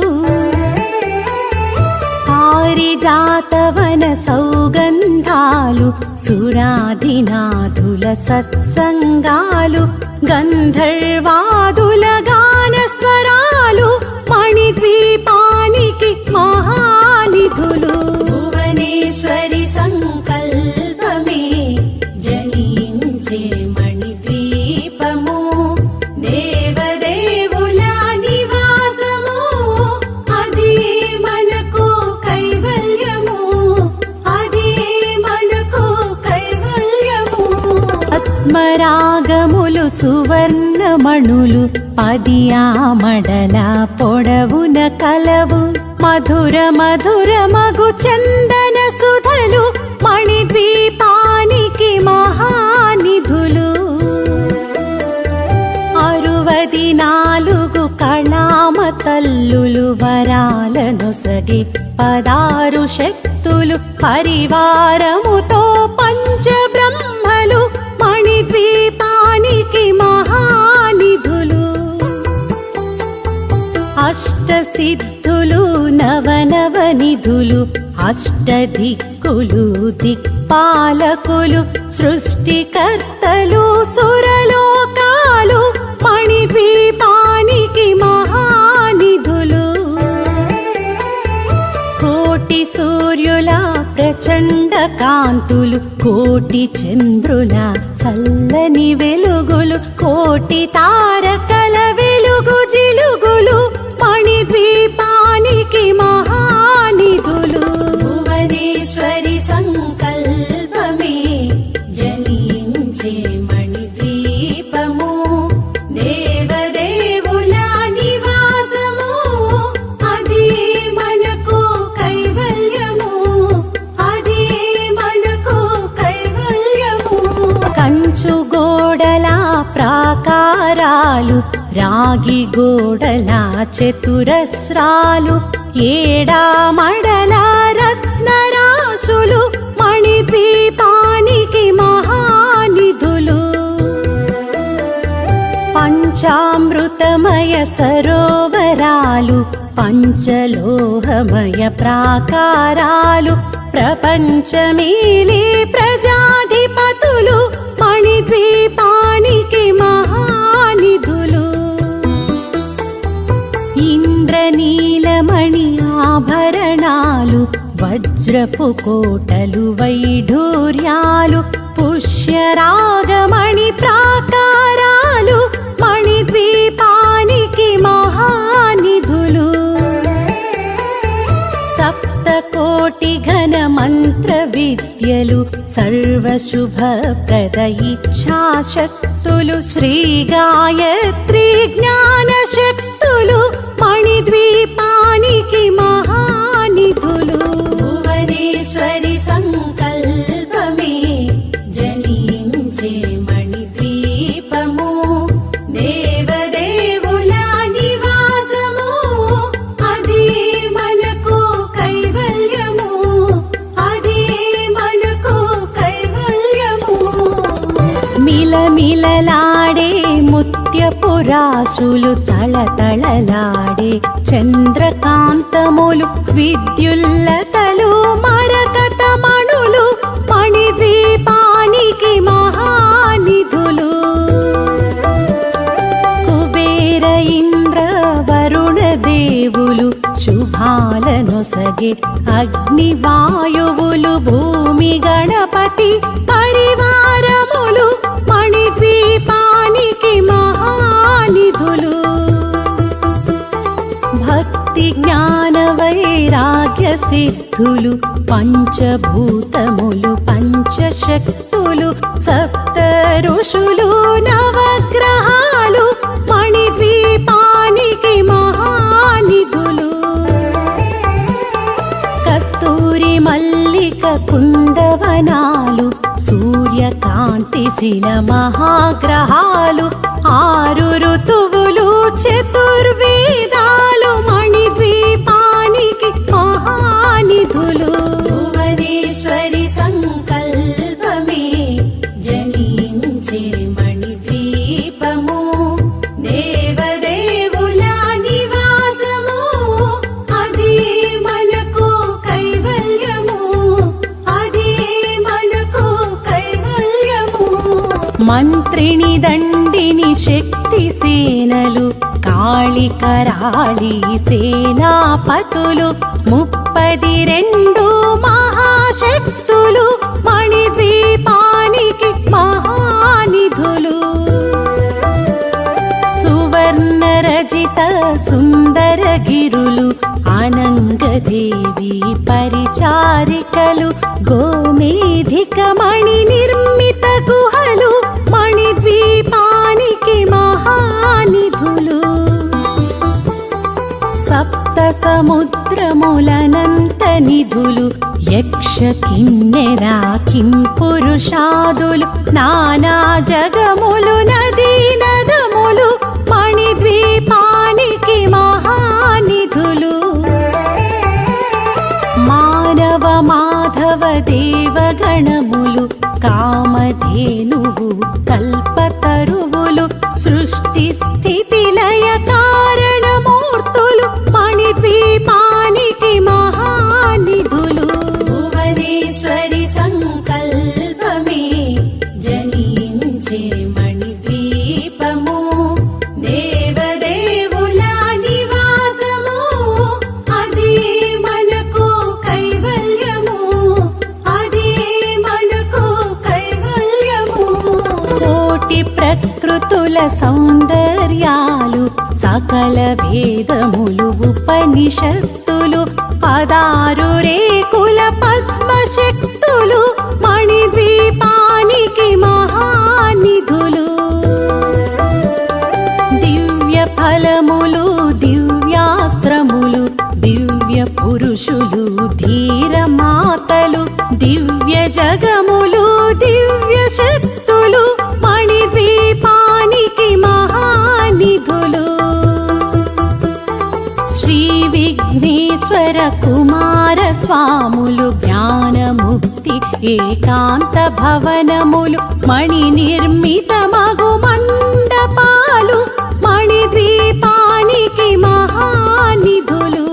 పారిజాతవన సౌగంధాలు సురాధినాథుల సత్సంగాలు గంధర్వాదుల గాన స్వరాలు మణిద్వీపానికి మహానిధులు భువనేశ్వరి సంకల్పమే జనించే మణిద్వీపము దేవదేవుల నివాసము అది మనకు కైవల్యము అది మనకు కైవల్యము పద్మరాగములు సువర్ణమణులు పదియామడల పొడవున కలవు మధుర మధుర మగు చందన సుధలు మణిద్వీపానికి మహానిధులు 64 కళామ తల్లులు వరాలనొసగి 16 శక్తులు పరివారముతో పంచబ్రహ్మలు మణిద్వీపానికి మహానిధులు అష్టసిద్ధులు నవనవనిధులు అష్టదిక్కులు దిక్పాలకులు సృష్టికర్తలు సురలోకాలు మణిద్వీపానికి మహానిధులు కోటి సూర్యుల ప్రచండ కాంతులు కోటి చంద్రుల చల్లని వెలుగులు కోటి తారకల వెలుగు జిలుగులు మణిద్వీపానికి మహానిధులు భువనేశ్వరి సంకల్పమే జనించే మణిద్వీపము దేవదేవుల నివాసము అది మనకు కైవల్యము అది మనకు కైవల్యము కంచు గోడల ప్రాకారాలు రాగి గోడల చతురస్రాలు ఏడామడల రత్నరాశులు మణిద్వీపానికి మహానిధులు పంచామృతమయ సరోవరాలు పంచలోహమయ ప్రాకారాలు ప్రపంచమేలే ప్రజాధిపతులు మణిద్వీపానికి మహానిధులు ఇంద్రనీలమణి ఆభరణాలు వజ్రపు కోటలు వైఢూర్యాలు పుష్యరాగమణి ప్రాకారాలు మణిద్వీపానికి మహానిధులు సప్తకోటి ఘన మంత్ర విద్యలు సర్వశుభప్రద ఇచ్ఛాశక్తులు శ్రీ గాయత్రి జ్ఞాన శక్తులు మణిద్వీపానికి మహానిధులు భువనేశ్వరి సంకల్పమే జనించే మణిద్వీపము దేవదేవుల నివాసము అది మనకు కైవల్యము అది మనకు కైవల్యము మిలమిలలాడే ముత్యపు రాశులు తళతళలాడే చంద్రకాంతములు విద్యుల్లతలు మరకతమణులు మణిద్వీపానికి మహానిధులు కుబేర ఇంద్ర వరుణ దేవులు శుభాలనొసగే అగ్నివాయువులు భూమి గణపతి పరివారములు మణిద్వీపా జ్ఞాన వైరాగ్య సిద్ధులు పంచభూతములు పంచశక్తులు సప్త ఋషులు నవగ్రహాలు మణిద్వీపానికి మహానిధులు కస్తూరి మల్లిక కుందవనాలు సూర్యకాంతి శిల మహాగ్రహాలు 6 ఋతువులు చతుర్వేదాలు మణిద్వీపానికి మహానిధులు భువనేశ్వరి సంకల్పమే జనించే మణిద్వీపము దేవదేవుల నివాసము అదే మనకు కైవల్యము అదే మనకు కైవల్యము మంత్రిని దండిని శక్తి సేనలు కాళికరాళి సేనాపతులు 32 మహాశక్తులు మణిద్వీపానికి మహానిధులు సువర్ణ రజిత సుందర గిరులు అనంగదేవి పరిచారికలు గోమేధిక మణి నిర్మిత గుహలు మణిద్వీపానికి మహానిధులు సప్త సముద్రములనంత నిధులు యక్ష కిన్నెరా కిం పురుషాదులు నానా జగములు నదీ నదములు మణిద్వీపానికి మహానిధులు మానవ మాధవ దేవగణములు కామధేనువు కల్పతరువులు సృష్టి స్థితి లయ కారణమూర్తులు మణిద్వీపానికి మహానిధులు భువనేశ్వరి సంకల్పమే జనించే మణిద్వీపము దేవదేవుల నివాసము అదే మనకు కైవల్యము అదే మనకు కైవల్యము కోటి ప్రకృతుల సౌందర్యాలు సకల వేదములు ఉపనిషత్తులు 16 రేకుల పద్మశక్తులు మణిద్వీపానికి మహానిధులు దివ్య ఫలములు దివ్యాస్త్రములు దివ్య పురుషులు ధీరమాతలు దివ్య జగములు దివ్య శక్తులు మణిద్వీపానికి మహానిధులు శ్రీ విఘ్నేశ్వర కుమార స్వాములు జ్ఞానముక్తి ఏకాంత భవనములు మణి నిర్మిత మగు మండపాలు మణిద్వీపానికి మహానిధులు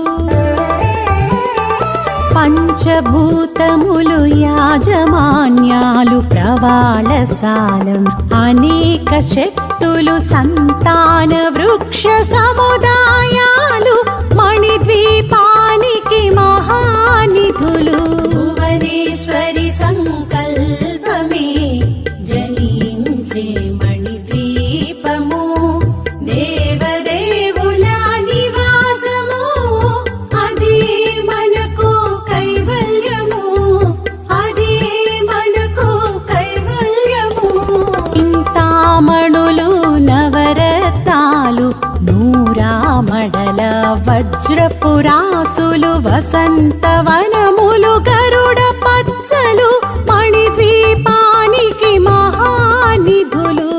పంచభూతములు యాజమాన్యాలు ప్రవాళశాలం అనేక శక్తులు సంతాన వృక్ష సముదాయాలు మణిద్వీపానికి మహానిధులు భువనేశ్వరి సంకల్పమే జనించే మణిద్వీపము దేవదేవుల నివాసము అదే మనకు కైవల్యము అదే మనకు కైవల్యము ఇంతామణులు నవరత్నాలు నూరామడల వజ్రపురాసులు వసంతవనములు గరుడ పచ్చలు మణిద్వీపానికి మహానిధులు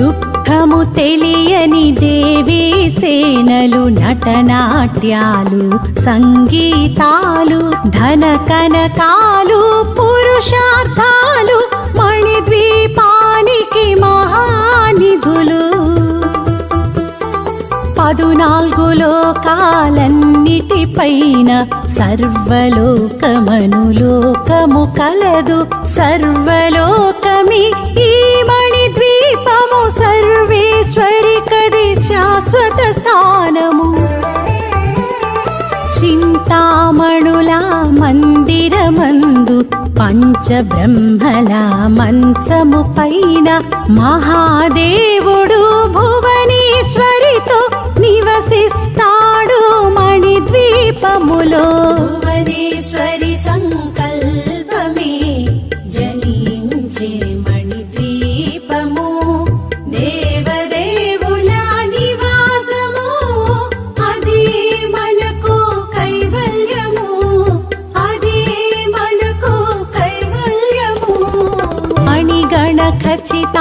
దుఃఖము తెలియని దేవీ సేనలు నటనాట్యాలు సంగీతాలు ధన కనకాలు పురుషార్థాలు మణిద్వీపానికి మహానిధులు 14 లోకాలన్నిటిపైన సర్వలోకమనులోకము కలదు సర్వలోకమి ఈ మణిద్వీపము సర్వేశ్వరి కది శాశ్వత స్థానము చింతామణుల మందిరమందు పంచబ్రహ్మల మంచము పైన మహాదేవుడు భువనేశ్వరితో నివసిస్తాడు చర్చిత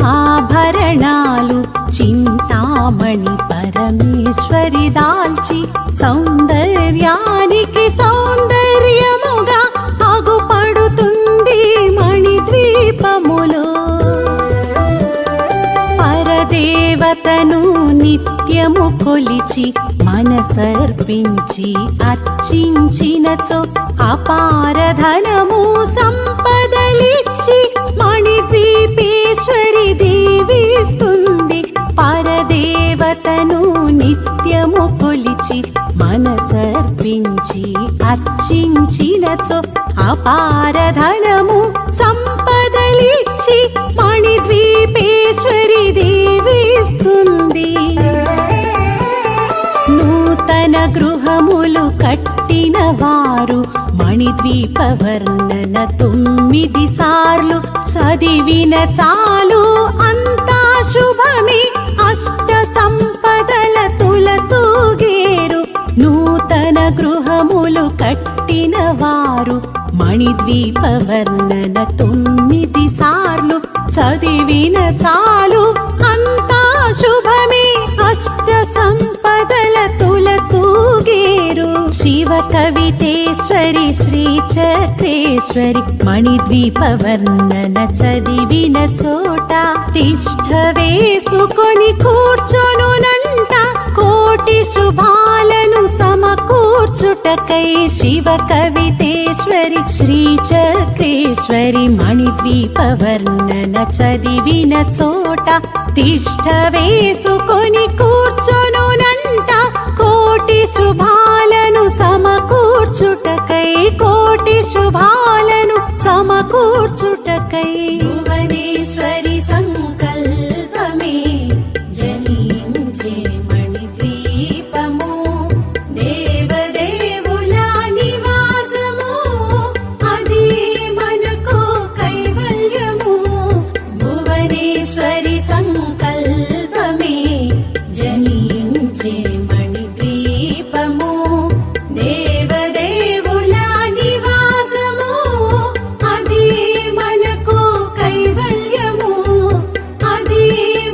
ఆభరణాలు చింతామణి పరమేశ్వరి దాల్చి సౌందర్యానికి సౌందర్యముగా అగుపడుతుంది మణిద్వీపములో. పరదేవతను నిత్యము కొలిచి మనసర్పించి అర్చించినచో అపారధనము సంపదలిచ్చి మణిద్వీపేశ్వరి దీవిస్తుంది. పరదేవతను నిత్యము కొలిచి మనసర్పించి అర్చించినచో అపారధనము సంపదలిచ్చి మణిద్వీపేశ్వరి దీవిస్తుంది. నూతన గృహములు కట్టిన వారు మణిద్వీప వర్ణన 9 సార్లు చదివిన చాలు అంతా శుభమే. అష్ట సంపదల తులతూగేరు. నూతన గృహములు కట్టిన వారు మణిద్వీప వర్ణన 9 సార్లు చదివిన చాలు అంతా శుభమే. అష్ట సంపదల తులతూగేరు. శివ కవితేశ్వరి శ్రీ చక్రేశ్వరి మణిద్వీప వర్ణన చదివిన చోట తిష్ఠ వేసుకొని కూర్చొనునంట కోటి శుభాలను సమకూర్చుటకై. శివ కవితేశ్వరి శ్రీ చక్రేశ్వరి మణిద్వీప వర్ణన చదివిన చోట తిష్ఠ వేసుకొని కూర్చొనునంట కోటి శుభాలను సమకూర్చుటకై. కోటి శుభాలను సమకూర్చుటకై. భువనేశ్వరి సంకల్పమే జనించే మణిద్వీపము. దేవదేవుల నివాసము అది మనకు కైవల్యము. భువనేశ్వరి సంకల్పమే జనించే మణిద్వీపము. దేవదేవుల నివాసము అది మనకు కైవల్యము. అది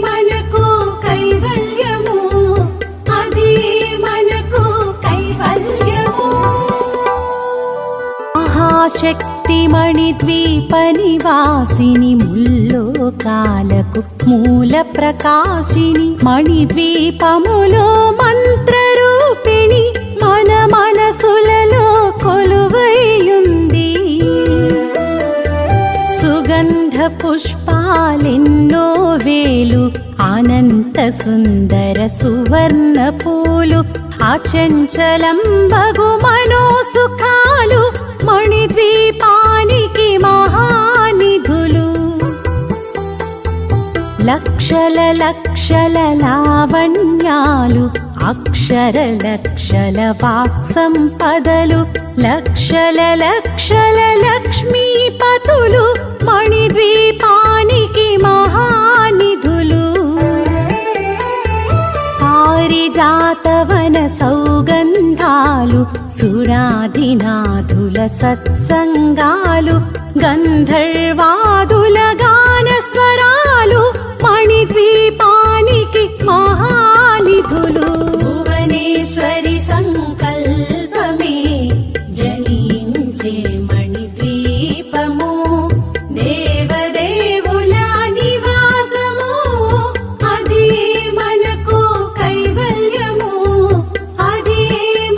మనకు కైవల్యము. అది మనకు కైవల్యము. మహాశక్తి మణిద్వీప నివాసిని ముల్లోకాలకు మూల ప్రకాశిని. మణిద్వీపములో మంత్రరూపిణి మన మనసులలో కొలువైయుంది. సుగంధ పుష్పాలెన్నో వేలు అనంత సుందర సువర్ణ పూలు అచంచలం బగు మనోసుఖాలు మణిద్వీపానికి మహానిధులు. లక్షల లక్షల లావణ్యాలు అక్షర లక్షల వాక్సంపదలు లక్షల లక్షల లక్ష్మీపతులు మణిద్వీపానికి మహానిధులు. పారిజాతవన సౌగంధాలు సురాధినాథుల సత్సంగాలు గంధర్వాదుల గాన స్వరాలు మణిద్వీపానికి మహానిధులు. భువనేశ్వరి సంకల్పమే జనించే మణిద్వీపము. దేవదేవుల నివాసము అది మనకు కైవల్యము. అది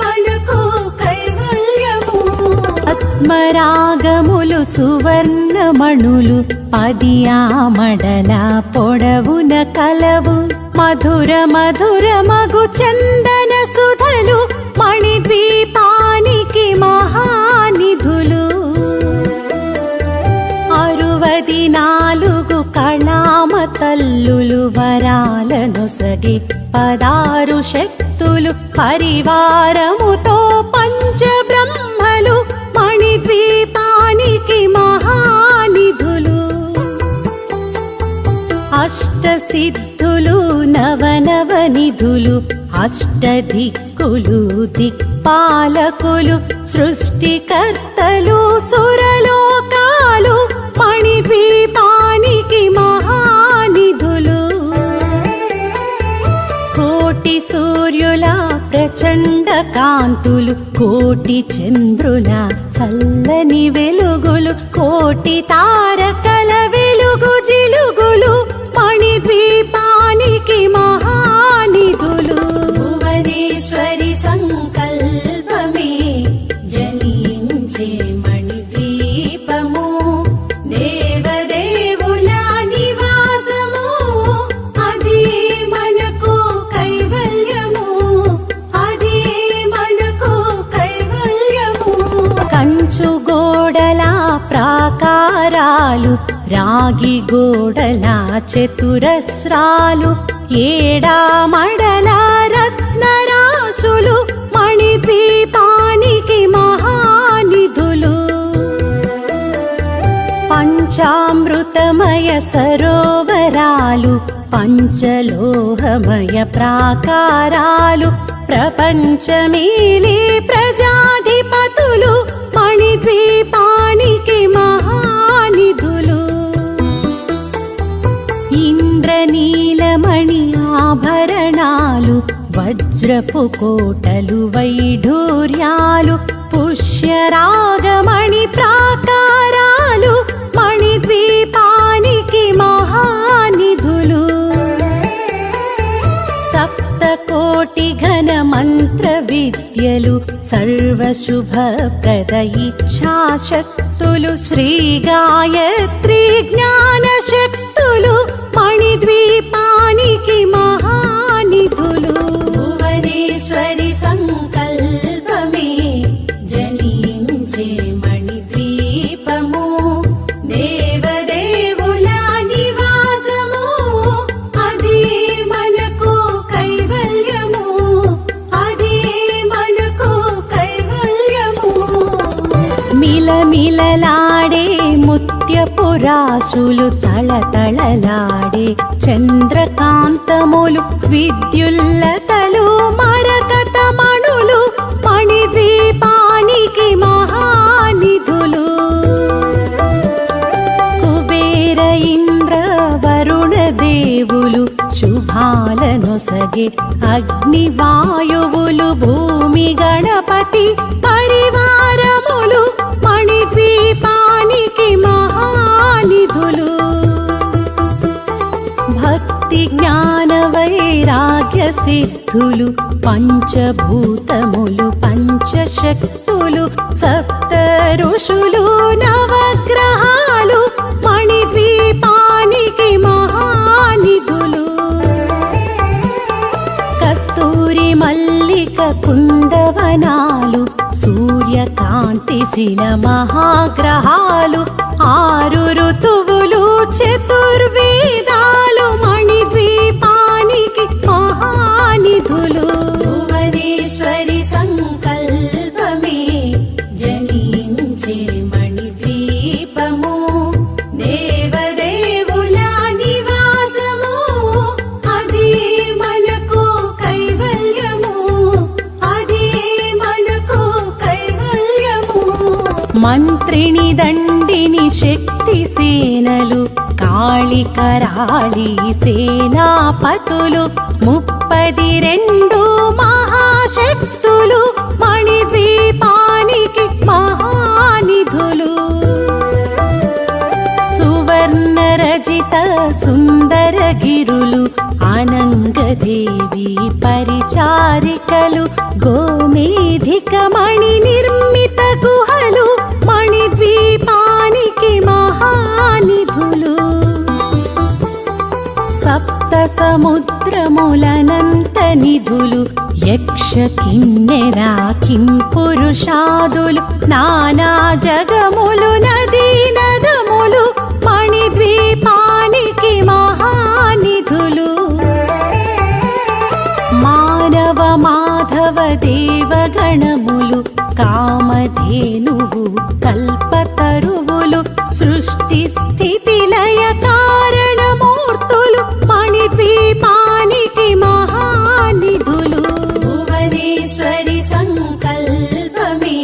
మనకు కైవల్యము. పద్మరాగములు సువర్ణమణులు 10 ఆమడల పొడవున కలవు. మధుర మధుర మగు చందన సుధలు మణిద్వీపానికి మహానిధులు. 64 కళామ తల్లులు వరాలనొసగి 16 శక్తులు పరివారముతో పంచబ్రహ్మలు మణిద్వీపానికి మహానిధులు. అష్టసిద్ధులు నవనవనిధులు అష్టదిక్కులు దిక్పాలకులు సృష్టికర్తలు సురలోకాలు మణిద్వీపానికి మహానిధులు. కోటి సూర్యుల ప్రచండ కాంతులు, కోటి చంద్రుల చల్లని వెలుగులు, కోటి తారకల వెలుగు జిలుగులు మణిద్వీపానికి మహానిధులు. భువనేశ్వరి సంకల్పమే జనించే మణిద్వీపము, దేవదేవుల నివాసము, అదే మనకు కైవల్యము, అదే మనకు కైవల్యము. కంచు గోడల ప్రాకారాలు, రాగి గోడల చతురస్రాలు, ఏడామడల రత్నరాశులు మణిద్వీపానికి మహానిధులు. పంచామృతమయ సరోవరాలు, పంచలోహమయ ప్రాకారాలు, ప్రపంచమేలే ప్రజాధిపతులు మణిద్వీపానికి మహానిధులు. ఇంద్రనీలమణి ఆభరణాలు, వజ్రపు కోటలు వైఢూర్యాలు, పుష్యరాగమణి ప్రాకారాలు మణిద్వీపానికి మహానిధులు. సప్తకోటి ఘన మంత్ర విద్యలు, సర్వశుభప్రద ఇచ్ఛాశక్తులు, శ్రీ గాయత్రి జ్ఞాన శక్తులు మణిద్వీపానికి మహానిధులు. భువనేశ్వరి సంకల్పమే జనించే మణిద్వీపము, దేవదేవుల నివాసము, అదే మనకు కైవల్యము, అదే మనకు కైవల్యము. మిలమిలలాడే ముత్యపు రాశులు, తళతళలాడే చంద్రకాంతములు, విద్యుల్లతలు మరకతమణులు మణిద్వీపానికి మహానిధులు. కుబేర ఇంద్ర వరుణ దేవులు, శుభాలనొసగే అగ్నివాయువులు, భూమి గణపతి పరివారములు మణిద్వీపానికి మహానిధులు. భక్తి జ్ఞాన వైరాగ్య సిద్ధులు, పంచభూతములు పంచశక్తులు, సప్త ఋషులు నవగ్రహాలు మణిద్వీపానికి మహానిధులు. కస్తూరి మల్లిక కుందవనాలు, సూర్యకాంతి శిల మహాగ్రహాలు, ఆరు ఋతువులు చతుర్వేదాలు మణిద్వీపానికి మహానిధులు. భువనేశ్వరి సంకల్పమే జనించే మణిద్వీపము, దేవదేవుల నివాసము, అదే మనకు కైవల్యము, అదే మనకు కైవల్యము. మంత్రిని దండిని శక్తి సేనలు, కాళికరాళి సేనాపతులు, 32 మహాశక్తులు మణిద్వీపానికి మహానిధులు. సువర్ణ రజిత సుందర గిరులు, అనంగదేవి పరిచారికలు, గోమేధిక మణి నిర్మిత గుహలు మణిద్వీపానికి మహానిధులు. సప్త సముద్రములనంత నిధులు, యక్ష కిన్నెర కింపురుషాదులు, నానా జగములు నదీ నదములు మణిద్వీపానికి మహానిధులు. మానవ మాధవ దేవగణములు, కామధేనువు కల్పతరువులు, సృష్టి స్థితి లయ కారణమూర్తులు మణిద్వీపానికి మహానిధులు. భువనేశ్వరి సంకల్పమే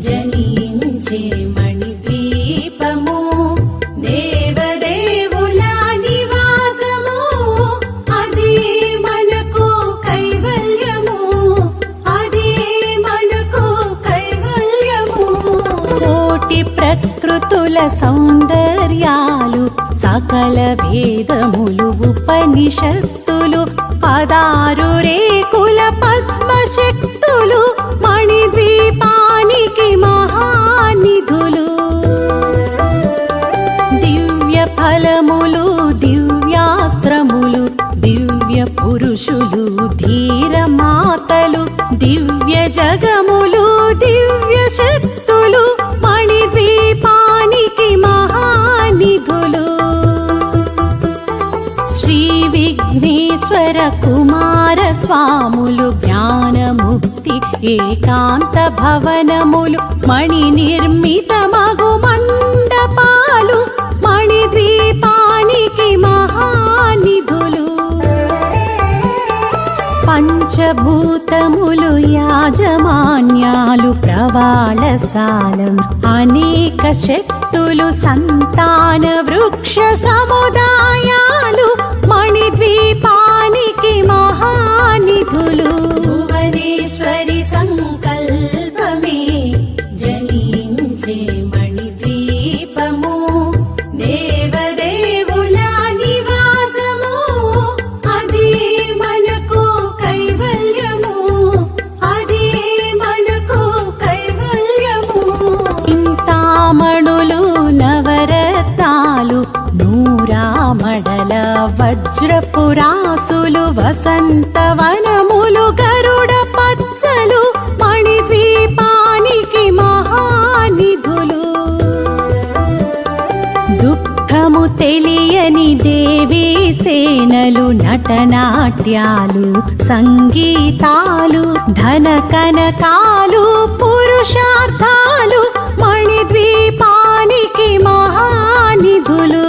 జనించే మణిద్వీపము, శక్తుల సౌందర్యాలు సకల వేదములు ఉపనిషత్తులు 16 రేకుల పద్మశక్తులు మణిద్వీపానికి మహానిధులు దివ్య ఫలములు దివ్యాస్త్రములు దివ్య పురుషులు ధీరమాతలు దివ్య జగములు దివ్య శక్తులు మణిద్వీపానికి మహానిధులు శ్రీ విఘ్నేశ్వర కుమార స్వాములు జ్ఞానముక్తి ఏకాంత భవనములు మణి నిర్మిత మగు మండపాలు మణిద్వీపానికి మహానిధులు పంచభూతములు యాజమాన్యాలు ప్రవాళశాలం అనేక శక్తులు సంతాన వృక్ష సముదాయాలు మణిద్వీపానికి మహానిధులు భువనేశ్వరి సంకల్పమే జనించే మణిద్వీపము దేవదేవుల నివాసము అదే మనకు కైవల్యము అదే మనకు కైవల్యము ఇంతామణులు నవరత్నాలు నూరామడల వజ్రపురాసులు వసంతవనములు గరుడ పచ్చలు మణిద్వీపానికి మహానిధులు దుఃఖము తెలియని దేవీ సేనలు నటనాట్యాలు సంగీతాలు ధన కనకాలు పురుషార్థాలు మణిద్వీపానికి మహానిధులు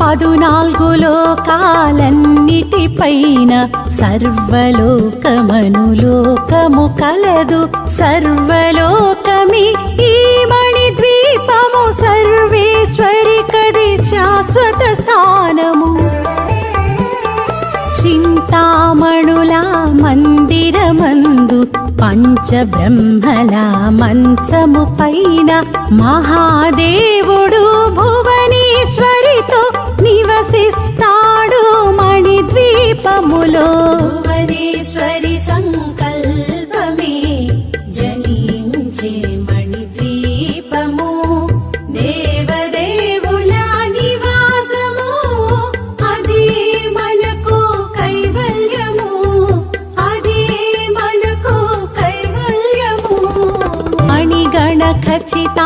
14 లోకాలన్నిటిపైన సర్వలోకమనులోకము కలదు సర్వలోకమి ఈ మణిద్వీపము సర్వేశ్వరి కది శాశ్వత స్థానము చింతామణుల మందిరమందు పంచబ్రహ్మల మంచము పైన మహాదేవుడు భువనేశ్వరితో నివసిస్తాడు మణిద్వీపములో భువనేశ్వరి సంకల్పమే జనించే మణిద్వీపము దేవదేవుల నివాసము అదే మనకు కైవల్యము అదే మనకు కైవల్యము మణిగణ ఖచ్చిత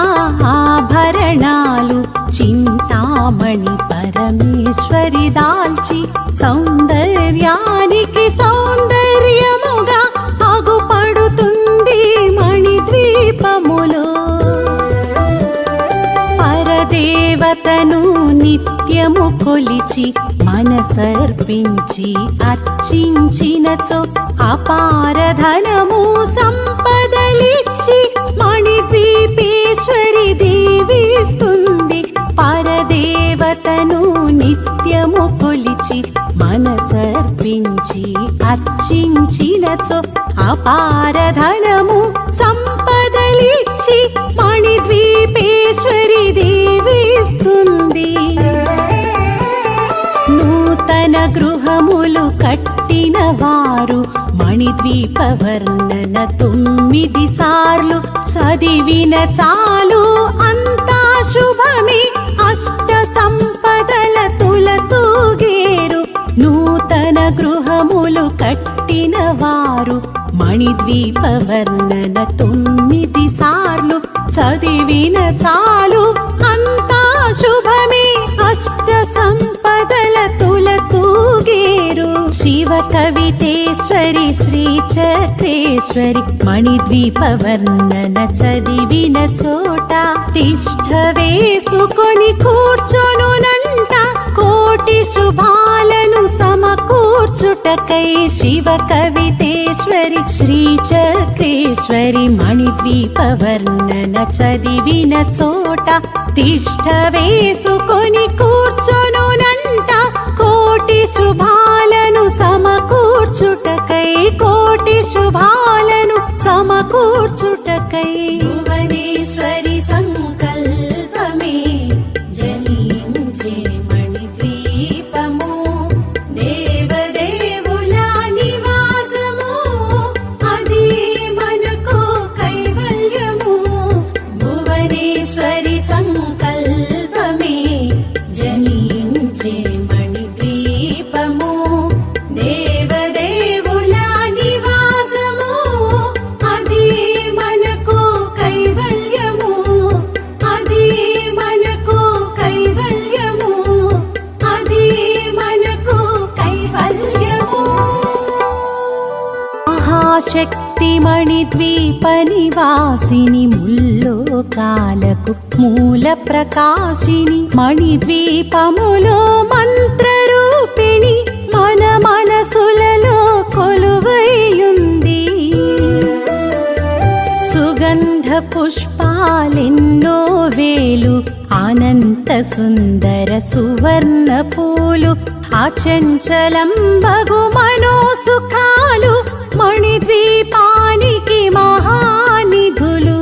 ఆభరణాలు చింతామణి పరమేశ్వరి దాల్చి సౌందర్యానికి సౌందర్యముగా అగుపడుతుంది మణిద్వీపములో పరదేవతను నిత్యము కొలిచి మనసర్పించి అర్చించినచో అపార ధనము సంపదలిచ్చి మణిద్వీపేశ్వరి దీవిస్తుంది పరదేవతను నిత్యము కొలిచి మనసర్పించి అర్చించినచో అపార ధనము సంపదలిచ్చి మణిద్వీపేశ్వరి దీవిస్తుంది నూతన గృహములు కట్టిన వారు మణిద్వీప వర్ణన 9 సార్లు చదివిన చాలు అంతా శుభమే అష్ట సంపదల తులతూగేరు నూతన గృహములు కట్టిన వారు మణిద్వీప వర్ణన 9 సార్లు చదివిన చాలు అంతా శుభమే అష్ట సంపదల తులతూగేరు శివ కవితేశ్వరి శ్రీ చక్రేశ్వరి మణిద్వీప వర్ణన చదివిన చోట తిష్ఠ వేసుకొని కూర్చొనునంట కోటి శుభాలను సమకూర్చుటకై శివ కవితేశ్వరి శ్రీ చక్రేశ్వరి మణిద్వీప వర్ణన చదివిన చోట తిష్ఠ వేసుకొని కూర్చొనునంట కోటి శుభాలను సమకూర్చుటకై కోటి శుభాలను సమకూర్చుటకై భువనేశ్వరి సంకల్పమే మహాశక్తి మణిద్వీప నివాసిని ముల్లోకాలకు మూల ప్రకాశిని మణిద్వీపములో మంత్రరూపిణి మన మనసులలో కొలువైయుంది సుగంధ పుష్పాలెన్నో వేలు అనంత సుందర సువర్ణ పూలు అచంచలంబగు మనోసుఖాలు మణిద్వీపానికి మహానిధులు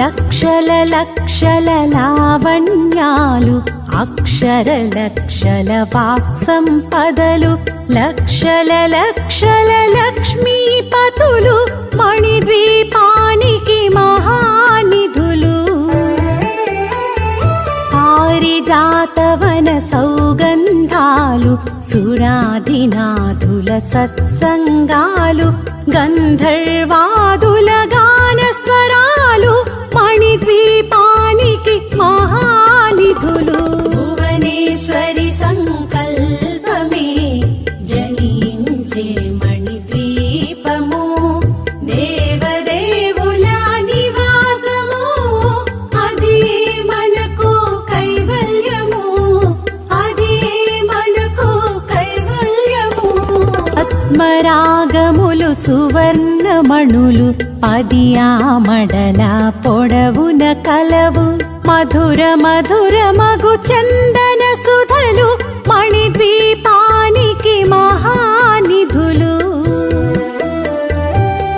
లక్షల లక్షల లావణ్యాలు అక్షర లక్షల వాక్సంపదలు లక్షల లక్షల లక్ష్మీపతులు మణిద్వీపానికి మహానిధులు పారిజాతవన సౌగంధాలు సురాధినాథుల సత్సంగాలు గంధర్వాదుల గాన స్వరాలు మణిద్వీపానికి మహానిధులు భువనేశ్వరి సంకల్పమే జనించే మణిద్వీపము దేవదేవుల నివాసము అదే మనకు కైవల్యము అదే మనకు కైవల్యము ఆత్మరాగములు సువర్ణమణులు పదియామడల పొడవున కలవు మధుర మధుర మగు చందన సుధలు మణిద్వీపానికి మహానిధులు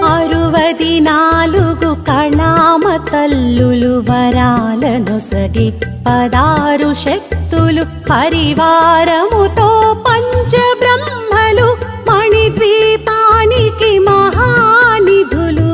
64 కళామ తల్లులు వరాలనొసగి 16 శక్తులు పరివారముతో పంచబ్రహ్మలు మణిద్వీపానికి మహానిధులు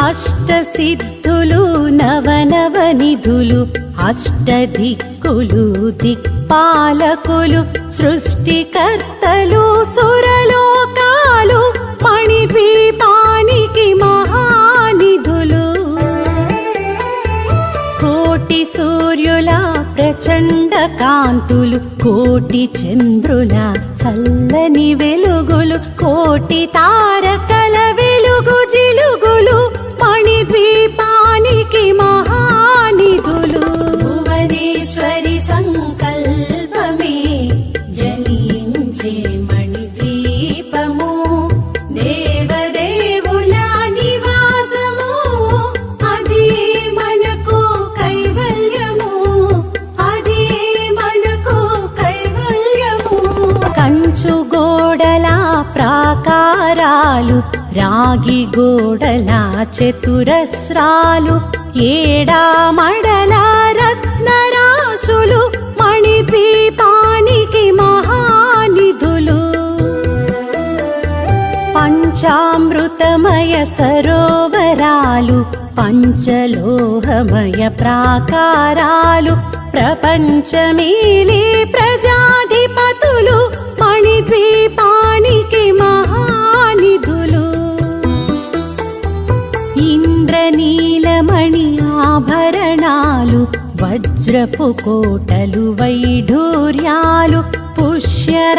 అష్టసిద్ధులు నవనవనిధులు అష్టదిక్కులు దిక్పాలకులు సృష్టికర్తలు సురలోకాలు మణిద్వీపానికి మహానిధులు కోటి సూర్యుల ప్రచండ కాంతులు కోటి చంద్రుల చల్లని వెలుగులు కోటి తారకల వెలుగు జిలుగులు మణిద్వీపానికి మహానిధులు భువనేశ్వరి సంకల్పమే జనించే మణిద్వీపము దేవదేవుల నివాసము అదే మనకు కైవల్యము అదే మనకు కైవల్యము కంచు గోడల ప్రాకారాలు రాగి గోడల చతురస్రాలు ఏడామడల రత్నరాశులు మణిద్వీపానికి మహానిధులు పంచామృతమయ సరోవరాలు పంచలోహమయ ప్రాకారాలు ప్రపంచమేలే ప్రజాధిపతులు మణిద్వీపానికి మహానిధులు ఇంద్రనీలమణి ఆభరణాలు వజ్రపు కోటలు వైఢూర్యాలు పుష్యరాగమణి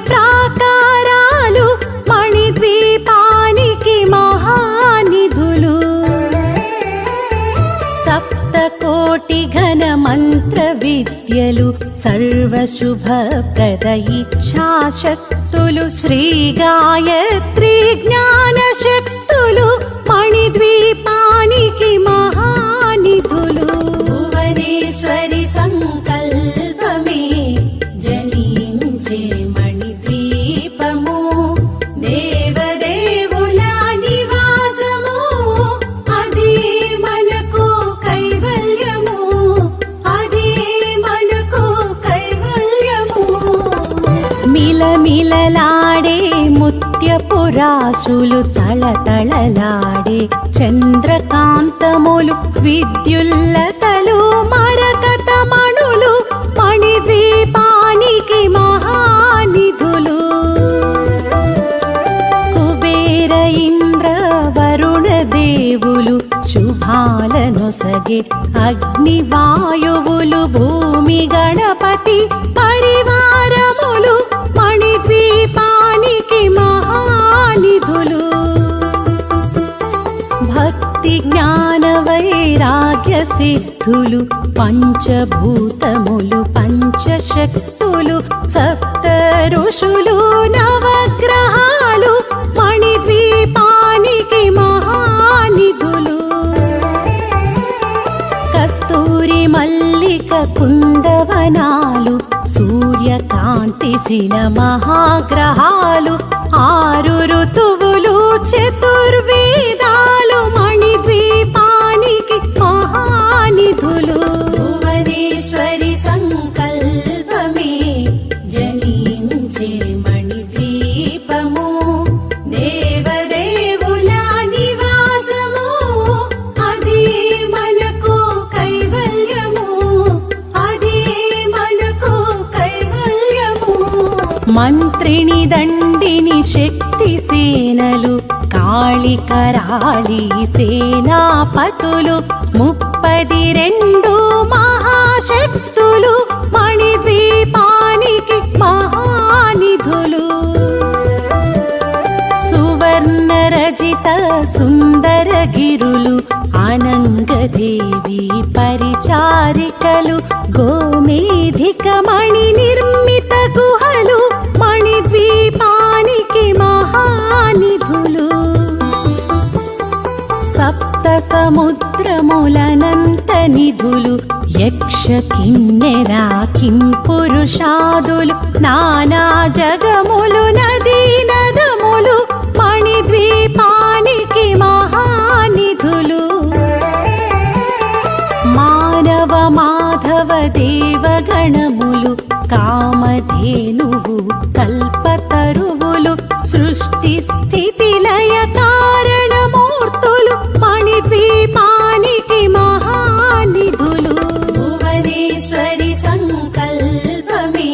ప్రాకారాలు మణిద్వీపానికి మహానిధులు సప్తకోటి ఘన మంత్ర విద్యలు సర్వశుభప్రద ఇచ్ఛాశక్తులు శ్రీ గాయత్రి జ్ఞాన శక్తులు మణిద్వీపానికి మహానిధులు భువనేశ్వరి సంకల్పమే జనించే మణిద్వీపము దేవదేవుల నివాసము అదే మనకు కైవల్యము అదే మనకు కైవల్యము మిలమిలలాడే ముత్యపు రాశులు తళతళలాడే చంద్రకాంతములు విద్యుల్లతలు మరకతమణులు మణిద్వీపానికి మహానిధులు కుబేర ఇంద్ర వరుణ దేవులు శుభాలనొసగే అగ్నివాయువులు భూమి గణపతి పరివారములు మణిద్వీపానికి వైరాగ్య సిద్ధులు పంచభూతములు పంచశక్తులు సప్త ఋషులు నవగ్రహాలు మణిద్వీపానికి మహానిధులు కస్తూరి మల్లిక కుందవనాలు సూర్యకాంతి శిల మహాగ్రహాలు 6 ఋతువులు చతుర్వేదాలు మణిద్వీపానికి మహానిధులు భువనేశ్వరి సంకల్పమే జనించే మణిద్వీపము దేవదేవుల నివాసము అదే మనకు కైవల్యము అదే మనకు కైవల్యము మంత్రిని దండిని శక్తి సేనలు కాళికరాళి సేనాపతులు 32 మహాశక్తులు మణిద్వీపానికి మహానిధులు సువర్ణ రజిత సుందర గిరులు అనంగదేవి పరిచారికలు గోమేధిక మణి నిర్మిత గుహలు మణిద్వీపానికి మహానిధులు సప్త సముద్రములనంత నిధులు యక్ష కిన్నెరా కింపురుషాదులు నానా జగములు నదీ నదములు మణిద్వీపానికి మహానిధులు మానవ మాధవ దేవగణములు కామధేనువు కల్పతరువులు సృష్టి స్థితి లయ కారణమూర్తులు మణిద్వీపానికి మహానిధులు భువనేశ్వరి సంకల్పమే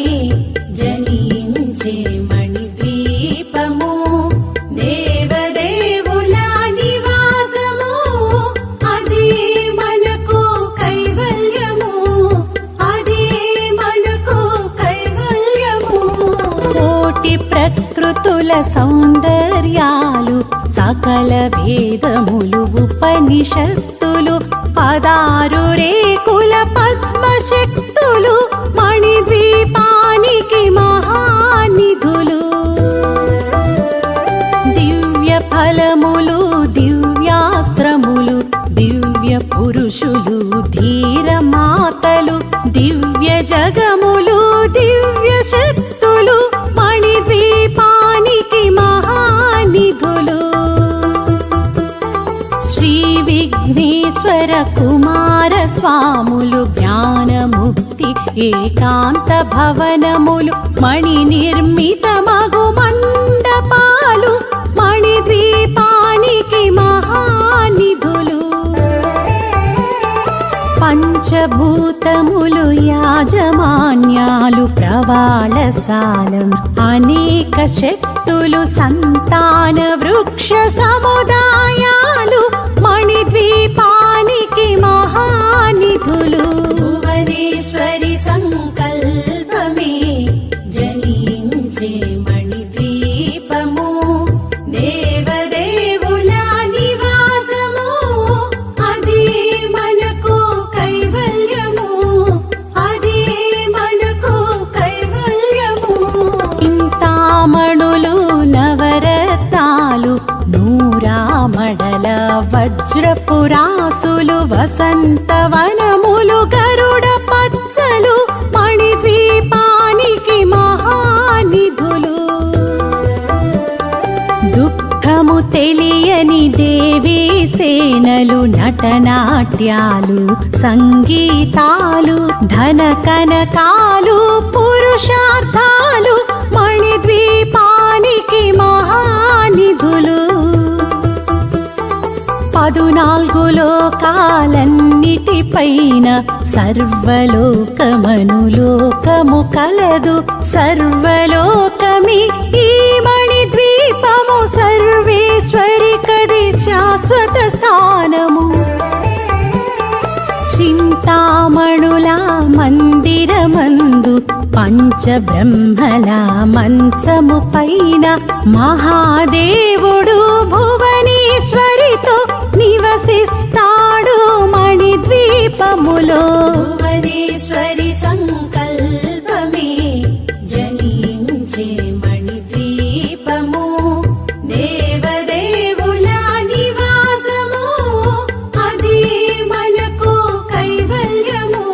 జనించే మణిద్వీపము దేవదేవుల నివాసము అదే మనకు కైవల్యము అదే మనకు కైవల్యము కోటి ప్రకృతుల సౌందర్యాలు సకల వేదములు ఉపనిషత్తులు 16 రేకుల పద్మశక్తులు మణిద్వీపానికి మహానిధులు దివ్య ఫలములు దివ్యాస్త్రములు దివ్య పురుషులు ధీరమాతలు దివ్య జగములు దివ్య శక్తులు మణిద్వీపానికి మహానిధులు శ్రీ విఘ్నేశ్వర కుమార స్వాములు జ్ఞానముక్తి ఏకాంత భవనములు మణి నిర్మిత మగు మండపాలు మణిద్వీపానికి మహానిధులు పంచభూతములు యాజమాన్యాలు ప్రవాళశాలం అనేక శక్తులు సంతాన వృక్ష సముదాయాలు మణిద్వీపానికి మహానిధులు భువనేశ్వరి సంకల్పమే జనించే మణిద్వీపము దేవదేవుల నివాసము అదే మనకు కైవల్యము అదే మనకు కైవల్యము ఇంతామణులు నవరత్నాలు నూరామడల వజ్రపురాసులు వసంతవనములు గరుడ పచ్చలు మణిద్వీపానికి మహానిధులు దుఃఖము తెలియని దేవీ సేనలు నటనాట్యాలు సంగీతాలు ధన కనకాలు పురుషార్థాలు మణిద్వీపానికి మహానిధులు 14 లోకాలన్నిటిపైన సర్వలోకమనులోకము కలదు సర్వలోకమి ఈ మణిద్వీపము సర్వేశ్వరి కది శాశ్వత స్థానము చింతామణుల మందిరమందు పంచబ్రహ్మల మంచము పైన మహాదేవుడు భువనేశ్వరితో నివసిస్తాడు మణిద్వీపములో. భువనేశ్వరి సంకల్పమే జనించే మణిద్వీపము, దేవదేవుల నివాసము, అదే మనకు కైవల్యము,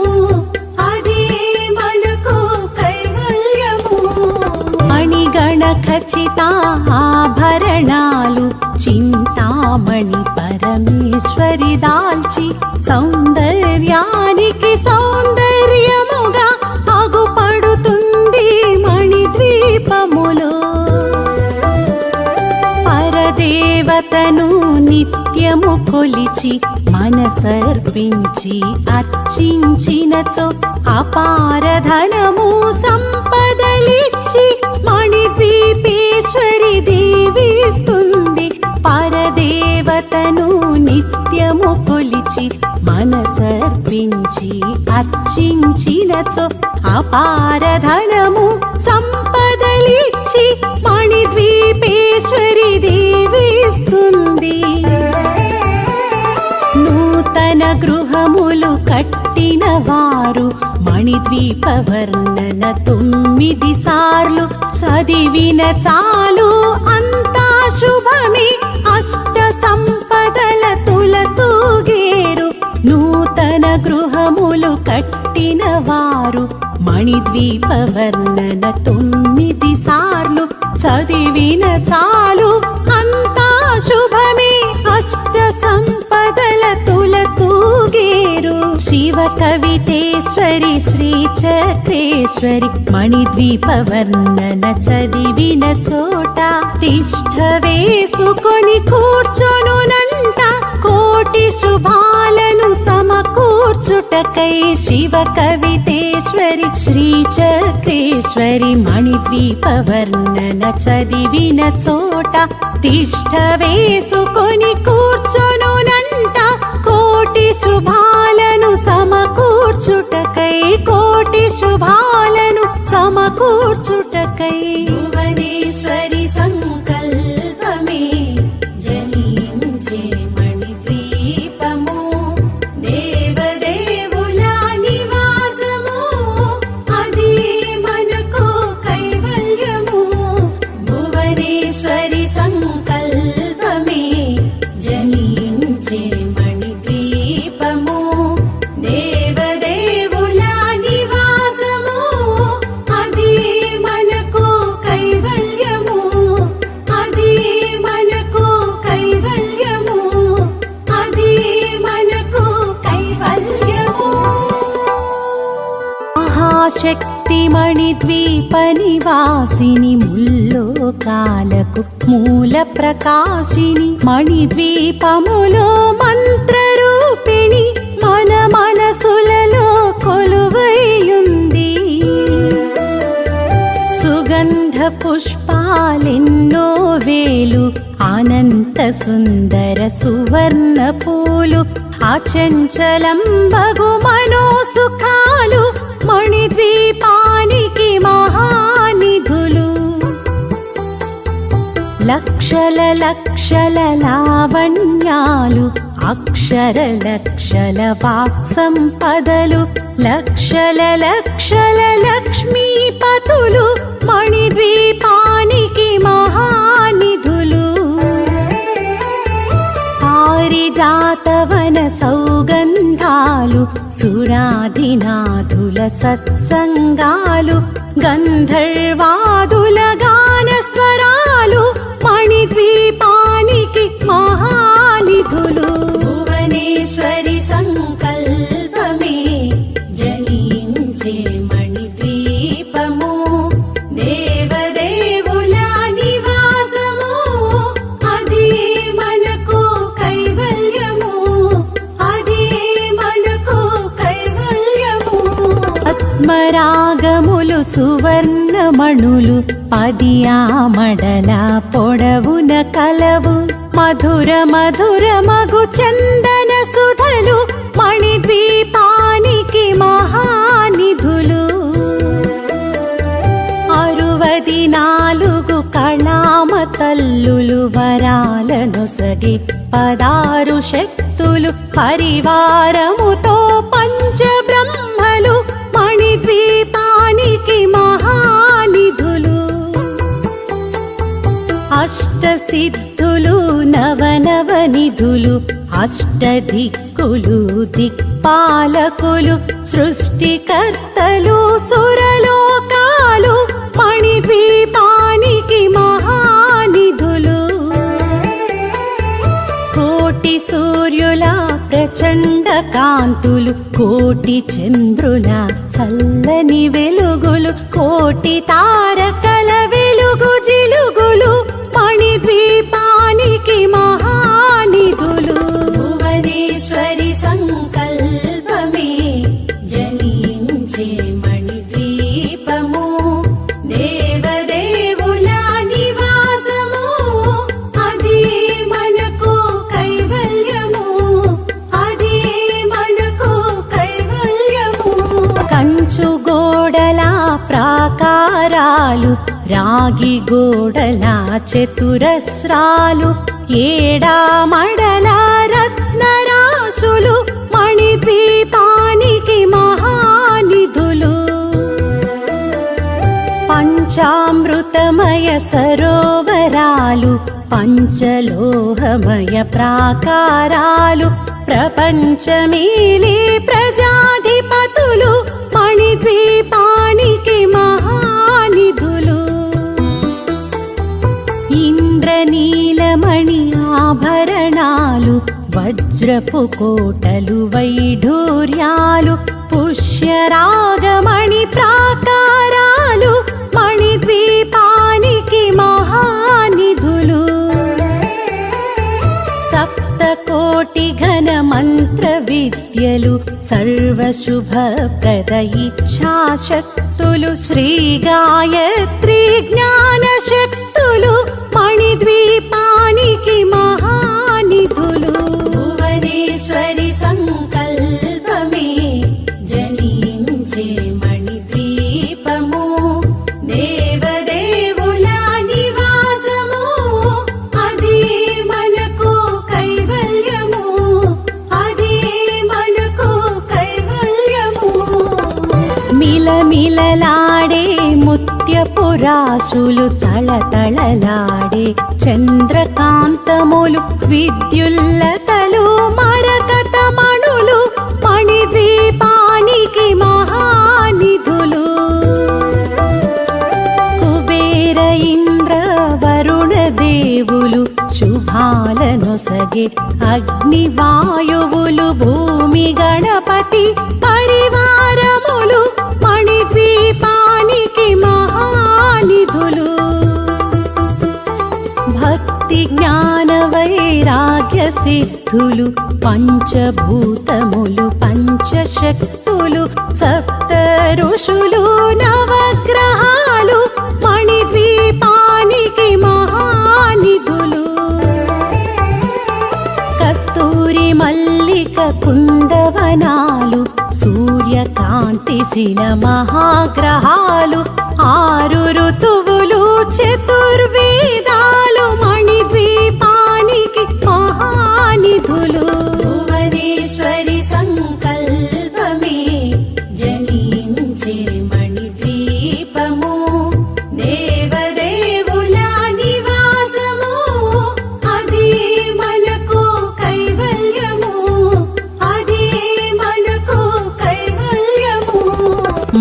అదే మనకు కైవల్యము. మణిగణ ఖచ్చిత ఆభరణాలు చింతామణి పరమేశ్వరి దాల్చి సౌందర్యానికి సౌందర్యముగా అగుపడుతుంది మణిద్వీపములో. పరదేవతను నిత్యము కొలిచి మనసర్పించి అర్చించినచో అపారధనము సంపదలిచ్చి మణిద్వీపేశ్వరి దీవిస్తుంది. పరదేవతను నిత్యము కొలిచి మనసర్పించి అర్చించినచో అపారధనము సంపదలిచ్చి మణిద్వీపేశ్వరి దీవిస్తుంది. నూతన గృహములు కట్టిన వారు మణిద్వీప వర్ణన 9 సార్లు చదివిన చాలు అంతా శుభమే, అష్ట సంపదల తులతూగేరు. నూతన గృహములు కట్టిన వారు మణిద్వీప వర్ణన 9 సార్లు చదివిన చాలు అంతా శుభమే, అష్ట సంపదల తులతూగేరు. శివ కవితేశ్వరి శ్రీ చక్రేశ్వరి మణిద్వీప వర్ణన చదివిన చోట తిష్ఠ వేసుకొని కూర్చొనునంట కోటి శుభాలను సమకూర్చుటకై. శివ కవితేశ్వరి శ్రీ చక్రేశ్వరి మణిద్వీప వర్ణన చదివిన చోట తిష్ఠ వేసుకొని కూర్చొనునంట కోటి శుభాలను సమకూర్చుటకై, కోటి శుభాలను సమకూర్చుటకై. భువనేశ్వరి సంకల్పమే జనించే మణిద్వీపము, దేవదేవుల నివాసము, అదే మనకు కైవల్యము. భువనేశ్వరి సంకల్పమే జనించే మణిద్వీపము, దేవదేవుల నివాసము, అదే మనకు కైవల్యము, అదే మనకు కైవల్యము, అదే మనకు కైవల్యము. మహాశక్తి మణిద్వీప నివాసిని ముల్లోకాలకు మూల ప్రకాశిని మణిద్వీపములో మంత్రరూపిణి మన మనసులలో కొలువైయుంది. సుగంధ పుష్పాలెన్నో వేలు అనంత సుందర సువర్ణ పూలు అచంచలం బగు మనోసుఖాలు మణిద్వీపానికి మహానిధులు. లక్షల లక్షల లావణ్యాలు అక్షర లక్షల వాక్సంపదలు లక్షల లక్షల లక్ష్మీపతులు మణిద్వీపానికి మహానిధులు. పారిజాతవన సౌగంధాలు సురాధినాథుల సత్సంగాలు గంధర్వాదుల గాన స్వరాలు మణిద్వీపానికి మహానిధులు. భువనేశ్వరి సంకల్పమే జనించే మణిద్వీపము, దేవదేవుల నివాసము, అదే మనకు కైవల్యము, అదే మనకు కైవల్యము. పద్మరాగములు సువర్ణమణులు 10 ఆమడల పొడవున కలవు మధుర మధుర మగు చందన సుధలు మణిద్వీపానికి మహానిధులు. 64 కళామ తల్లులు వరాలను సగి 16 శక్తులు పరివారముతో పంచబ్రహ్మలు మణిద్వీపానికి మహానిధులు. అష్టసిద్ధులు నవనవనిధులు అష్టదిక్కులు దిక్పాలకులు సృష్టికర్తలు సురలోకాలు మణిద్వీపానికి మహానిధులు. కోటి సూర్యుల ప్రచండ కాంతులు కోటి చంద్రుల చల్లని వెలుగులు కోటి తారకల వెలుగు జిలుగులు మణిద్వీపానికి మహానిధులు. భువనేశ్వరి సంకల్పమే జనించే మణిద్వీపము, దేవదేవుల నివాసము, అదే మనకు కైవల్యము, అదే మనకు కైవల్యము. కంచు గోడల ప్రాకారాలు రాగి గోడల చతురస్రాలు ఏడామడల రత్నరాశులు మణిద్వీపానికి మహానిధులు. పంచామృతమయ సరోవరాలు పంచలోహమయ ప్రాకారాలు ప్రపంచమేలే ప్రజాధిపతులు మణిద్వీపానికి మహానిధులు. ఇంద్రనీలమణి ఆభరణాలు వజ్రపు కోటలు వైఢూర్యాలు పుష్యరాగమణి ప్రాకారాలు మణిద్వీపానికి మహానిధులు. సప్తకోటి ఘన మంత్ర విద్యలు సర్వశుభప్రద ఇచ్ఛాశక్తులు శ్రీ గాయత్రి జ్ఞాన శక్తులు మణిద్వీపానికి మహానిధులు. భువనేశ్వరి సంకల్పమే జనించే మణిద్వీపము, దేవదేవుల నివాసము, అదే మనకు కైవల్యము, అదే మనకు కైవల్యము. మిలమిలలాడే ముత్యపురాసులు తళతళలాడే చంద్రకాంతములు విద్యుల్లతలు మరకతమణులు మణిద్వీపానికి మహానిధులు. కుబేర ఇంద్ర వరుణ దేవులు శుభాలనొసగే అగ్నివాయువులు భూమి గణపతి పరివారములు మణిద్వీపానికి మహానిధులు. భక్తి జ్ఞాన వైరాగ్య సిద్ధులు పంచభూతములు పంచశక్తులు సప్త ఋషులు నవగ్రహాలు మణిద్వీపానికి మహానిధులు. కస్తూరి మల్లిక కుందవనాలు సూర్యకాంతి శిల మహాగ్రహాలు 6 ఋతువులు చతుర్వేదాలు మణిద్వీపానికి మహానిధులు. భువనేశ్వరి సంకల్పమే జనించే మణిద్వీపము, దేవదేవుల నివాసము, అదే మనకు కైవల్యము, అదే మనకు కైవల్యము.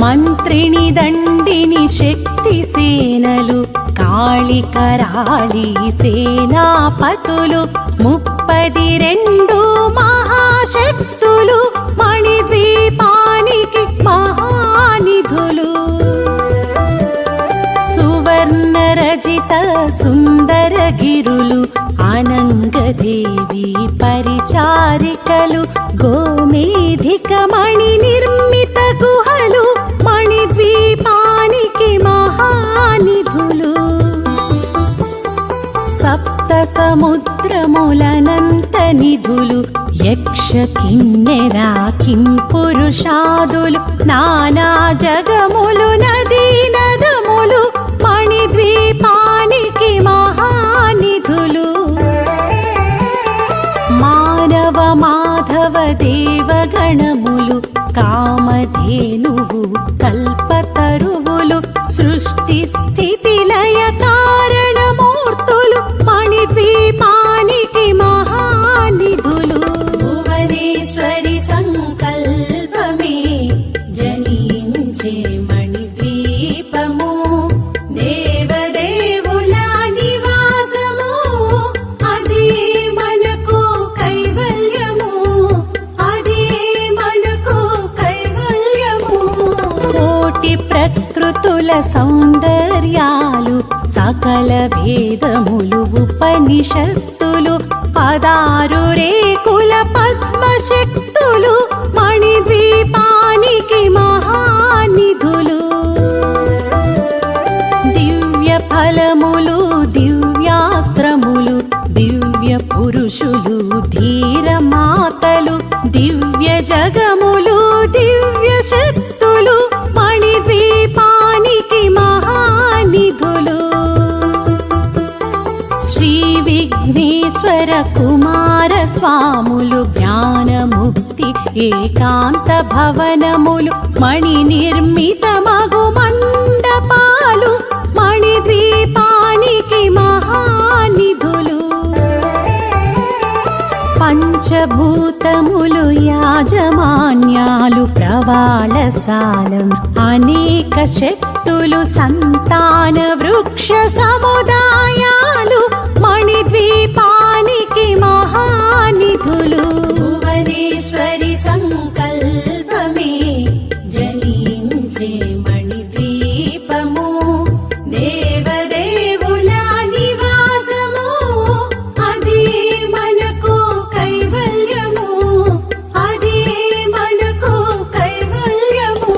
మంత్రిని దండిని శక్తి సేనలు కాళికరాళి సేనాపతులు 32 మహాశక్తులు మణిద్వీపానికి మహానిధులు. సువర్ణ రజిత సుందర గిరులు అనంగదేవి పరిచారికలు గోమేధిక మణి నిర్మిత గుహలు మణిద్వీపానికి మహానిధులు. సప్త సముద్రములనంత నిధులు యక్ష కిన్నెరా కిం పురుషాదులు నానా జగములు నదీ నదములు మణిద్వీపానికి మహానిధులు. సృష్టి స్థితి లయ కారణమూర్తులు మణిద్వీపానికి మహానిధులు భువనేశ్వరి సంకల్పమే జనించే మణిద్వీపము దేవదేవుల నివాసము అదే మనకు కైవల్యము అదే మనకు కైవల్యము కోటి ప్రకృతుల సౌందర్యాలు సకల వేదములు ఉపనిషత్తులు 16 రేకుల పద్మశక్తులు మణిద్వీపానికి మహానిధులు దివ్య ఫలములు దివ్యాస్త్రములు దివ్య పురుషులు ధీరమాతలు దివ్య జగములు దివ్య శక్తులు మణిద్వీపానికి మహానిధులు శ్రీ విఘ్నేశ్వర కుమార స్వాములు జ్ఞానముక్తి ఏకాంత భవనములు మణి నిర్మిత మగు మండపాలు మణిద్వీపానికి మహానిధులు పంచభూతములు యాజమాన్యాలు ప్రవాళశాలం అనేక శక్తులు సంతాన వృక్ష సముదాయాలు మణిద్వీపానికి మహానిధులు భువనేశ్వరి సంకల్పమే జనించే మణిద్వీపము దేవదేవుల నివాసము అదే మనకు కైవల్యము అదే మనకు కైవల్యము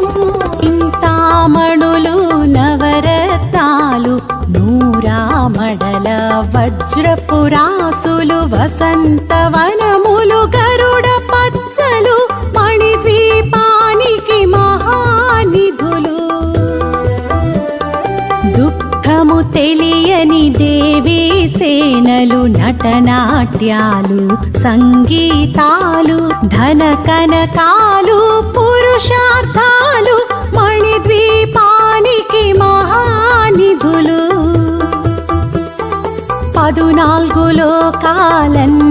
ఇంతామణులు నవరత్నాలు నూరామడల వజ్రపురాసులు వసంతవనములు గరుడ పచ్చలు మణిద్వీపానికి మహానిధులు దుఃఖము తెలియని దేవీ సేనలు నటనాట్యాలు సంగీతాలు ధన కనకాలు పురుషార్థాలు మణిద్వీపానికి మహానిధులు 14 లోకాలన్నిటిపైన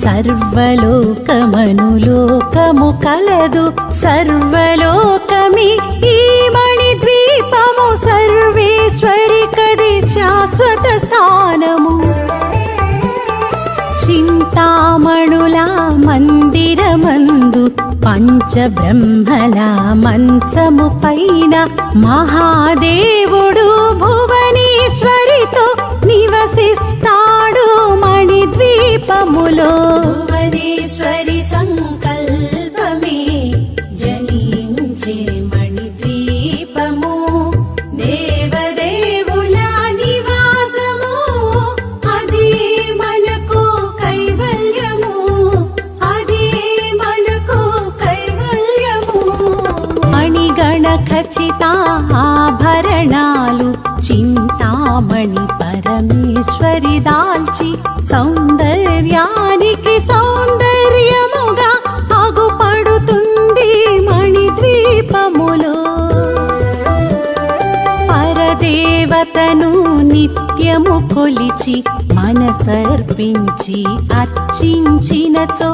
సర్వలోకమనులోకము కలదు సర్వలోకమి ఈ మణిద్వీపము సర్వేశ్వరి కది శాశ్వత స్థానము చింతామణుల మందిరమందు పంచబ్రహ్మల మంచము పైన మహాదేవుడు భువనేశ్వరితో నివసిస్తాడు మణిద్వీపములో భువనేశ్వరి సంకల్పమే జనించే మణిద్వీపము దేవదేవుల నివాసము అదే మనకు కైవల్యము అదే మనకు కైవల్యము మణిగణ ఖచ్చిత ఆభరణాలు చింతామణి పరమేశ్వరి దాల్చి సౌందర్యానికి సౌందర్యముగా అగుపడుతుంది మణిద్వీపములో పరదేవతను నిత్యము కొలిచి మనసర్పించి అర్చించినచో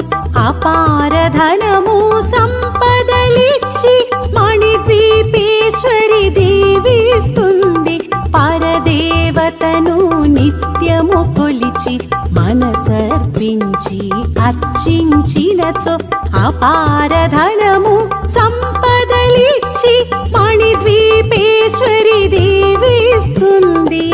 అపార ధనము సంపదలిచ్చి మణిద్వీపేశ్వరి దీవిస్తుంది పరదేవతను నిత్యము కొలిచి మనసర్పించి అర్చించినచో అపార ధనము సంపదలిచ్చి మణిద్వీపేశ్వరి దీవిస్తుంది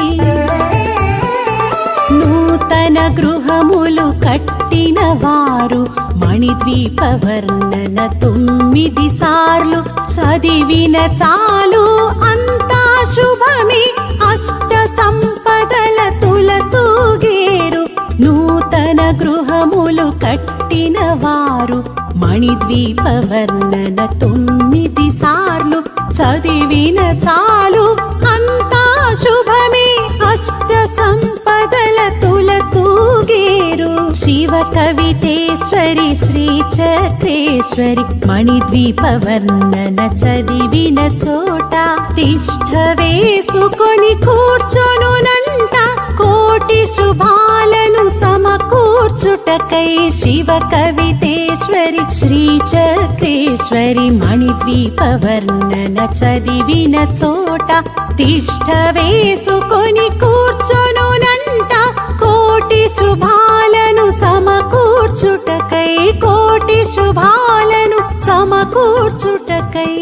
నూతన గృహములు కట్టిన వారు మణిద్వీప వర్ణన 9 సార్లు చదివిన చాలు అంతా శుభమే అష్ట సంపదల తులతూగేరు నూతన గృహములు కట్టిన వారు మణిద్వీప వర్ణన 9 సార్లు చదివిన చాలు అంతా శుభమే అష్ట సంపదల తులతూగేరు శివ కవితేశ్వరి శ్రీ చక్రేశ్వరి మణిద్వీప వర్ణన చదివిన చోట తిష్ఠ వేసుకొని కూర్చొనునంట కోటి శుభాలను సమకూర్చుటకై శివ కవితేశ్వరి శ్రీ చక్రేశ్వరి మణిద్వీప వర్ణన చదివిన చోట తిష్ఠ వేసుకొని కూర్చొనునంట కోటి శుభాలను సమకూర్చుటకై కోటి శుభాలను సమకూర్చుటకై